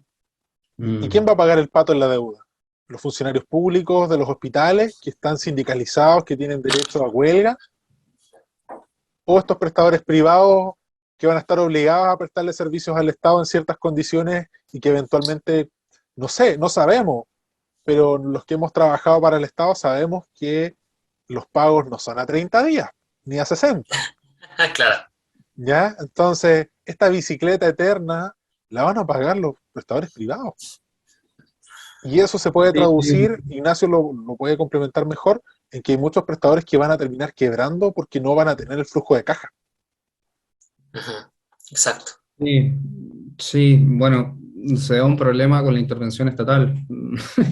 ¿Y quién Mm. va a pagar el pato en la deuda? Los funcionarios públicos de los hospitales que están sindicalizados, que tienen derecho a huelga, o estos prestadores privados que van a estar obligados a prestarle servicios al Estado en ciertas condiciones y que eventualmente, no sé, no sabemos, pero los que hemos trabajado para el Estado sabemos que los pagos no son a 30 días, ni a 60, Claro. ¿ya? Entonces, esta bicicleta eterna la van a pagar los prestadores privados. Y eso se puede Sí, traducir, Ignacio lo puede complementar mejor, en que hay muchos prestadores que van a terminar quebrando porque no van a tener el flujo de caja. Ujú. Exacto. sí, sí, bueno, se da un problema con la intervención estatal.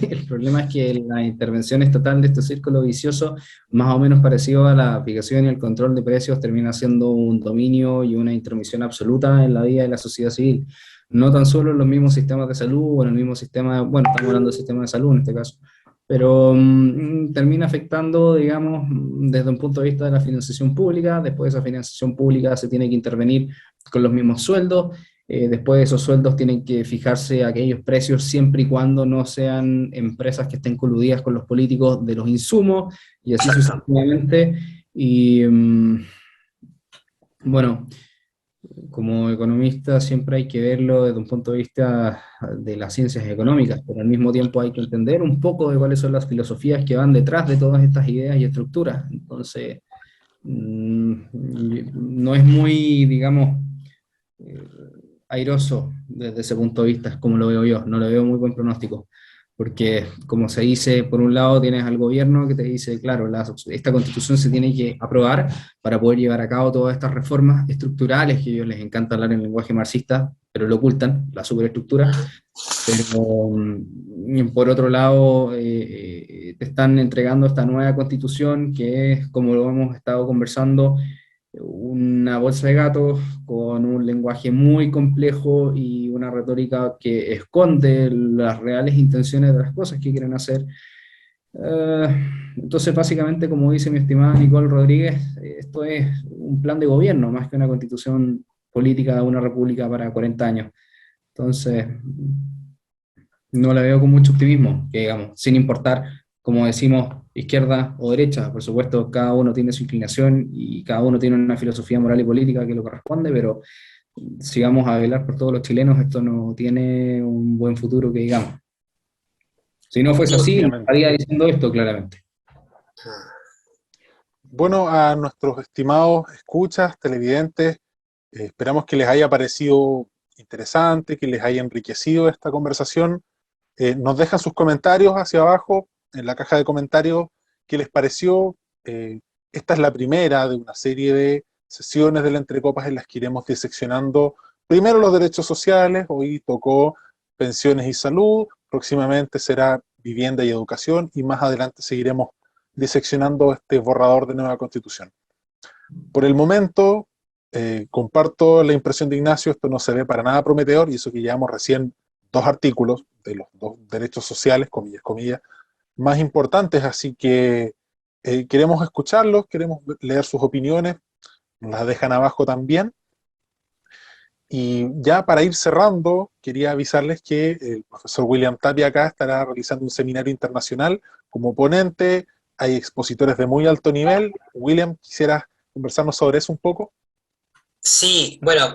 El problema es que la intervención estatal de este círculo vicioso, más o menos parecido a la aplicación y el control de precios, termina siendo un dominio y una intromisión absoluta en la vida de la sociedad civil. No tan solo en los mismos sistemas de salud o en el mismo sistema, bueno, estamos hablando del sistema de salud en este caso, pero termina afectando, digamos, desde un punto de vista de la financiación pública. Después de esa financiación pública se tiene que intervenir con los mismos sueldos. Después de esos sueldos tienen que fijarse aquellos precios siempre y cuando no sean empresas que estén coludidas con los políticos de los insumos, y así Exacto. sucesivamente. Y bueno, como economista siempre hay que verlo desde un punto de vista de las ciencias económicas, pero al mismo tiempo hay que entender un poco de cuáles son las filosofías que van detrás de todas estas ideas y estructuras. Entonces, no es muy, digamos, eh, airoso desde ese punto de vista, como lo veo yo. No le veo muy buen pronóstico, porque como se dice, por un lado tienes al gobierno que te dice, claro, esta constitución se tiene que aprobar para poder llevar a cabo todas estas reformas estructurales, que a ellos les encanta hablar en el lenguaje marxista, pero lo ocultan, la superestructura. Pero por otro lado, te están entregando esta nueva constitución que es, como lo hemos estado conversando, una bolsa de gatos con un lenguaje muy complejo y una retórica que esconde las reales intenciones de las cosas que quieren hacer. Entonces, básicamente, como dice mi estimada Nicole Rodríguez, esto es un plan de gobierno más que una constitución política de una república para 40 años. Entonces, no la veo con mucho optimismo, que digamos, sin importar, como decimos, izquierda o derecha. Por supuesto, cada uno tiene su inclinación y cada uno tiene una filosofía moral y política que lo corresponde, pero si vamos a velar por todos los chilenos, esto no tiene un buen futuro que digamos. Si no fuese así, no Efectivamente. estaría diciendo esto claramente. Bueno, a nuestros estimados escuchas, televidentes, esperamos que les haya parecido interesante, que les haya enriquecido esta conversación. Nos dejan sus comentarios hacia abajo en la caja de comentarios qué les pareció. Esta es la primera de una serie de sesiones del Entre Copas en las que iremos diseccionando primero los derechos sociales. Hoy tocó pensiones y salud, próximamente será vivienda y educación, y más adelante seguiremos diseccionando este borrador de nueva constitución. Por el momento, comparto la impresión de Ignacio, esto no se ve para nada prometedor, y eso que llevamos recién 2 artículos de los 2 derechos sociales, comillas, comillas, más importantes, así que queremos escucharlos, queremos leer sus opiniones, nos las dejan abajo también. Y ya para ir cerrando, quería avisarles que el profesor William Tapia acá estará realizando un seminario internacional como ponente, hay expositores de muy alto nivel. William, ¿quisieras conversarnos sobre eso un poco? Sí, bueno,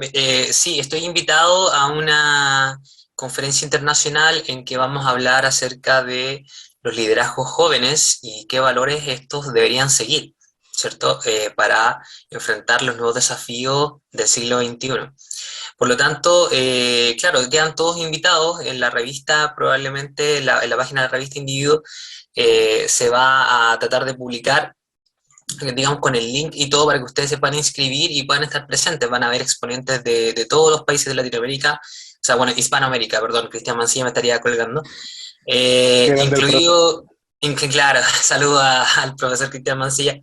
sí, estoy invitado a una conferencia internacional en que vamos a hablar acerca de los liderazgos jóvenes y qué valores estos deberían seguir, ¿cierto? Para enfrentar los nuevos desafíos del siglo XXI. Por lo tanto, claro, quedan todos invitados. En la revista, probablemente en la página de la revista Individuo, se va a tratar de publicar, digamos, con el link y todo para que ustedes se puedan inscribir y puedan estar presentes. Van a haber exponentes de todos los países de Latinoamérica, o sea, bueno, Hispanoamérica, perdón, Cristian Mancilla me estaría colgando, Qué grande el profe. incluido, claro, saludo al profesor Cristian Mancilla,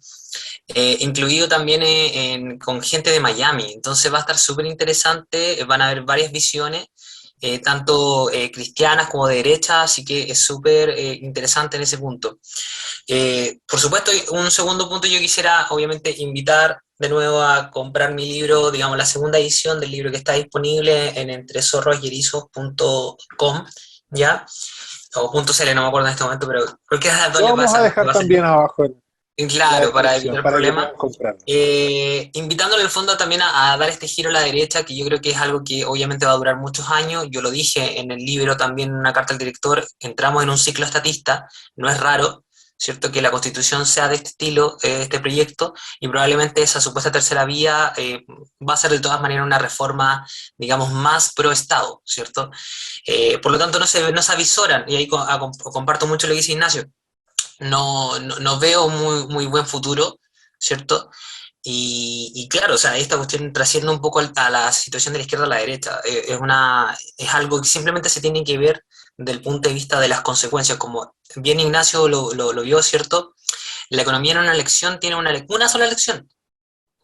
incluido también con gente de Miami. Entonces va a estar súper interesante, van a haber varias visiones, tanto cristianas como de derecha, así que es súper interesante en ese punto. Por supuesto, un segundo punto, yo quisiera obviamente invitar de nuevo a comprar mi libro, digamos, la segunda edición del libro que está disponible en entrezorroserizos.com, ¿ya? O .cl, no me acuerdo en este momento, pero cualquiera de las dos Lo les vamos a le dejar va a también servir. abajo en la Claro, para descripción evitar para que problemas. puedan comprarlo. Invitándole en el fondo también a dar este giro a la derecha, que yo creo que es algo que obviamente va a durar muchos años. Yo lo dije en el libro también, en una carta al director, entramos en un ciclo estatista, no es raro, ¿cierto? Que la constitución sea de este estilo, este proyecto, y probablemente esa supuesta tercera vía va a ser de todas maneras una reforma, digamos, más pro Estado, ¿cierto? Por lo tanto, no se avisoran, y ahí comparto mucho lo que dice Ignacio. No veo muy, muy buen futuro, ¿cierto? Y claro, o sea, esta cuestión trasciende un poco a la situación de la izquierda a la derecha. Es algo que simplemente se tiene que ver del punto de vista de las consecuencias. Como bien Ignacio lo vio, ¿cierto? La economía en una elección tiene una sola elección,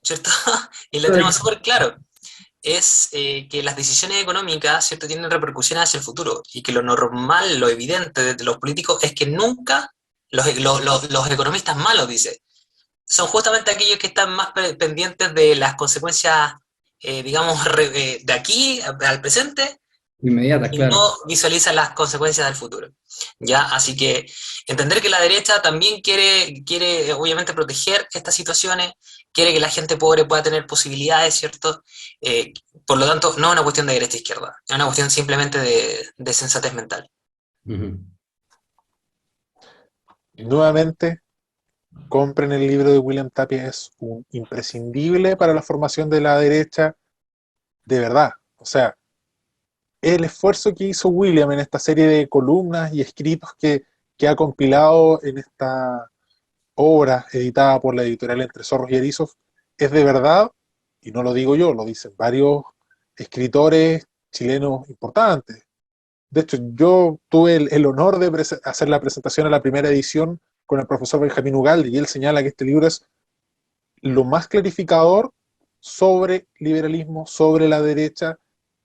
¿cierto? Y lo tenemos súper claro. Es que las decisiones económicas, ¿cierto?, tienen repercusiones hacia el futuro. Y que lo normal, lo evidente de los políticos es que nunca los economistas malos, dice, son justamente aquellos que están más pendientes de las consecuencias, digamos, de aquí al presente Inmediatas, y claro. no visualizan las consecuencias del futuro. ¿Ya? Así que entender que la derecha también quiere obviamente proteger estas situaciones, quiere que la gente pobre pueda tener posibilidades, ¿cierto? Eh, por lo tanto, no es una cuestión de derecha-izquierda, es una cuestión simplemente de sensatez mental. Ujú. Nuevamente, compren el libro de William Tapia, es un imprescindible para la formación de la derecha, de verdad. O sea, el esfuerzo que hizo William en esta serie de columnas y escritos que ha compilado en esta obra editada por la editorial Entre Zorros y Erizos es de verdad, y no lo digo yo, lo dicen varios escritores chilenos importantes. De hecho, yo tuve el honor de hacer la presentación a la primera edición con el profesor Benjamín Ugalde, y él señala que este libro es lo más clarificador sobre liberalismo, sobre la derecha,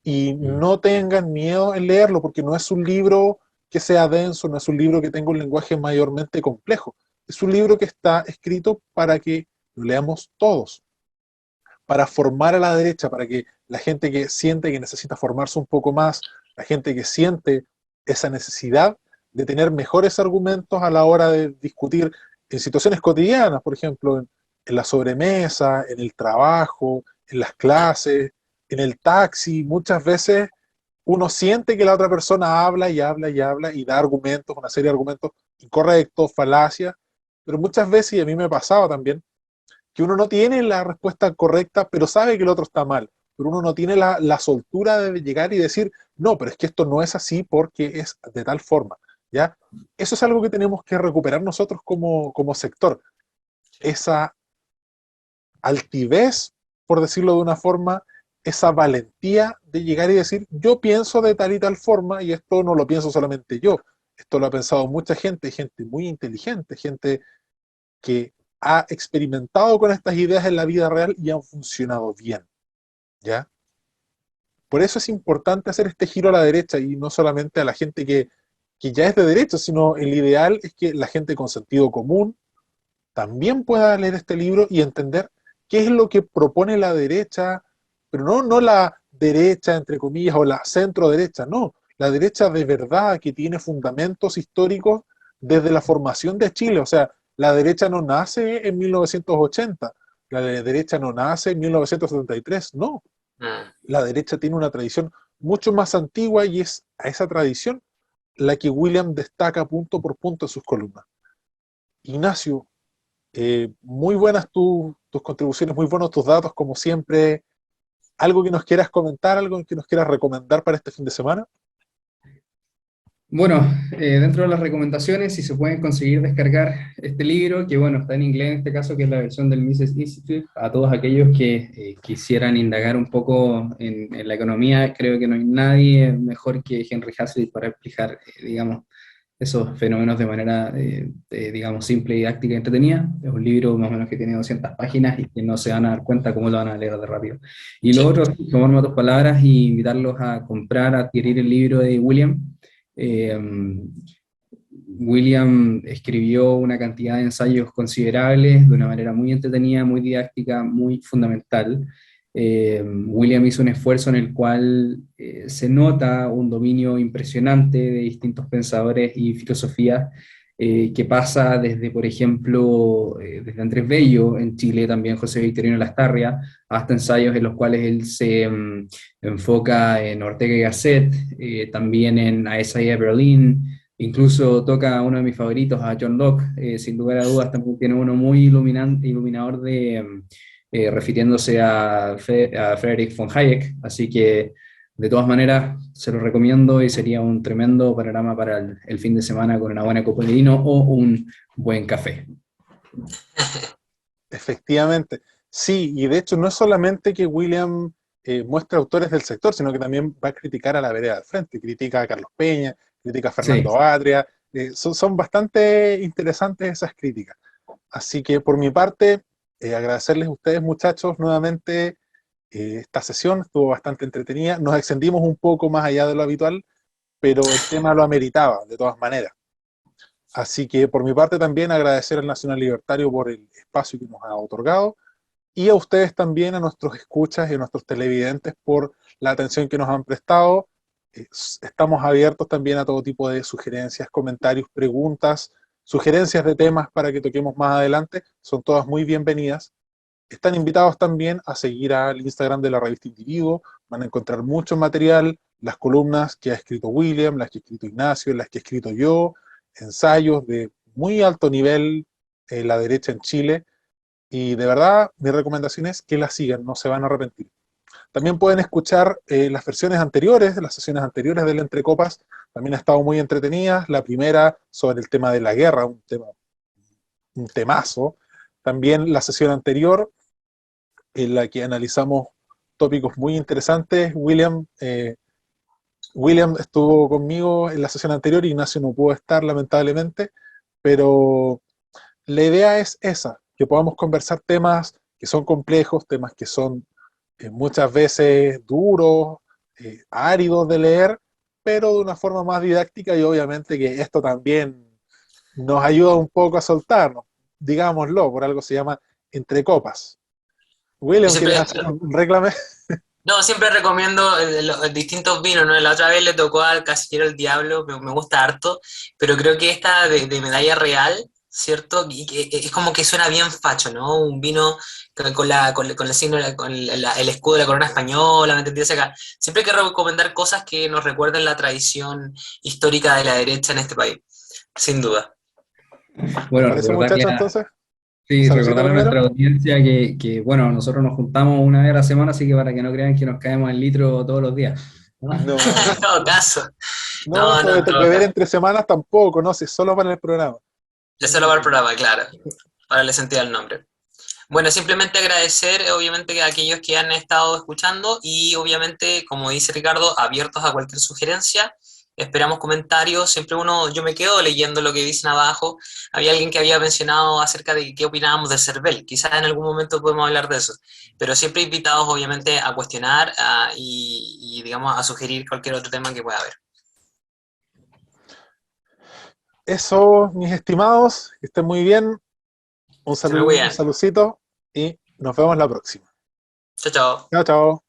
y no tengan miedo en leerlo, porque no es un libro que sea denso, no es un libro que tenga un lenguaje mayormente complejo, es un libro que está escrito para que lo leamos todos, para formar a la derecha, para que la gente que siente que necesita formarse un poco más, la gente que siente esa necesidad de tener mejores argumentos a la hora de discutir en situaciones cotidianas, por ejemplo, en la sobremesa, en el trabajo, en las clases, en el taxi. Muchas veces uno siente que la otra persona habla y habla y habla y da argumentos, una serie de argumentos incorrectos, falacias, pero muchas veces, y a mí me pasaba también, que uno no tiene la respuesta correcta, pero sabe que el otro está mal, pero uno no tiene la soltura de llegar y decir, no, pero es que esto no es así porque es de tal forma, ¿ya? Eso es algo que tenemos que recuperar nosotros como sector, esa altivez, por decirlo de una forma, esa valentía de llegar y decir, yo pienso de tal y tal forma, y esto no lo pienso solamente yo, esto lo ha pensado mucha gente muy inteligente, gente que ha experimentado con estas ideas en la vida real y han funcionado bien, ¿ya? Por eso es importante hacer este giro a la derecha y no solamente a la gente que ya es de derecha, sino el ideal es que la gente con sentido común también pueda leer este libro y entender qué es lo que propone la derecha, pero no la derecha, entre comillas, o la centro derecha, no, la derecha de verdad que tiene fundamentos históricos desde la formación de Chile. O sea, la derecha no nace en 1980, la derecha no nace en 1973, no, Mm. la derecha tiene una tradición mucho más antigua, y es a esa tradición la que William destaca punto por punto en sus columnas. Ignacio, muy buenas tus contribuciones, muy buenos tus datos, como siempre. ¿Algo que nos quieras comentar, algo que nos quieras recomendar para este fin de semana? Bueno, dentro de las recomendaciones, si se pueden conseguir descargar este libro, que bueno, está en inglés en este caso, que es la versión del Mises Institute, a todos aquellos que quisieran indagar un poco en la economía, creo que no hay nadie mejor que Henry Hazlitt para explicar, digamos, esos fenómenos de manera, digamos, simple, didáctica y entretenida. Es un libro más o menos que tiene 200 páginas y que no se van a dar cuenta cómo lo van a leer de rápido. Y lo Sí. otro, tomarme tus palabras y invitarlos a comprar, a adquirir el libro de William. Eh, William escribió una cantidad de ensayos considerables de una manera muy entretenida, muy didáctica, muy fundamental. William hizo un esfuerzo en el cual se nota un dominio impresionante de distintos pensadores y filosofías que pasa desde, por ejemplo, desde Andrés Bello en Chile, también José Victorino Lastarria, hasta ensayos en los cuales él se enfoca en Ortega y Gasset, también en Isaiah Berlin. Incluso toca a uno de mis favoritos, a John Locke, sin lugar a dudas también tiene uno muy iluminador refiriéndose a Friedrich von Hayek, así que de todas maneras se lo recomiendo y sería un tremendo panorama para el fin de semana con una buena copa de vino o un buen café. Efectivamente. Sí, y de hecho no es solamente que William muestre autores del sector, sino que también va a criticar a la vereda del frente, critica a Carlos Peña, critica a Sí. Fernando Atria, son bastante interesantes esas críticas. Así que por mi parte, agradecerles a ustedes muchachos nuevamente esta sesión, estuvo bastante entretenida, nos extendimos un poco más allá de lo habitual, pero el tema lo ameritaba de todas maneras. Así que por mi parte también agradecer al Nacional Libertario por el espacio que nos ha otorgado y a ustedes también, a nuestros escuchas y a nuestros televidentes por la atención que nos han prestado. Estamos abiertos también a todo tipo de sugerencias, comentarios, preguntas, sugerencias de temas para que toquemos más adelante. Son todas muy bienvenidas. Están invitados también a seguir al Instagram de la revista Individuo. Van a encontrar mucho material, las columnas que ha escrito William, las que ha escrito Ignacio, las que he escrito yo, ensayos de muy alto nivel en la derecha en Chile. Y de verdad, mi recomendación es que la sigan, no se van a arrepentir. También pueden escuchar las versiones anteriores, las sesiones anteriores del Entre Copas, también han estado muy entretenidas. La primera sobre el tema de la guerra, un temazo. También la sesión anterior, en la que analizamos tópicos muy interesantes. William estuvo conmigo en la sesión anterior, Ignacio no pudo estar lamentablemente, pero la idea es esa, que podamos conversar temas que son complejos, temas que son muchas veces duros, áridos de leer, pero de una forma más didáctica y obviamente que esto también nos ayuda un poco a soltarnos, digámoslo, por algo se llama Entre Copas. Yo William, ¿quieres siempre, hacer un reclame? no, siempre recomiendo los distintos vinos, ¿no? La otra vez le tocó al Casillero el Diablo, me gusta harto, pero creo que esta de medalla real, ¿cierto? Y que es como que suena bien facho, ¿no? Un vino con el signo, el escudo de la corona española, ¿me entendías acá? Siempre hay que recomendar cosas que nos recuerden la tradición histórica de la derecha en este país, sin duda. ¿Les Bueno, parece muchachos entonces? ¿Un sí, saludcito recordarle a primero? nuestra audiencia bueno, nosotros nos juntamos una vez a la semana, así que para que no crean que nos caemos en litro todos los días. ¿Ah? En No, todo caso, no, no, esto no, en de todo beber caso. entre semanas tampoco, no sé, solo para el programa. Eso lo va el programa, claro, para darle sentido al nombre. Bueno, simplemente agradecer, obviamente, a aquellos que han estado escuchando y, obviamente, como dice Ricardo, abiertos a cualquier sugerencia. Esperamos comentarios. Siempre yo me quedo leyendo lo que dicen abajo. Había alguien que había mencionado acerca de qué opinábamos del CERVEL. Quizás en algún momento podemos hablar de eso. Pero siempre invitados, obviamente, a cuestionar digamos, a sugerir cualquier otro tema que pueda haber. Eso, mis estimados, que estén muy bien. Se me cuidan. Un saludcito y nos vemos la próxima. Chao, chao. Chao, chao.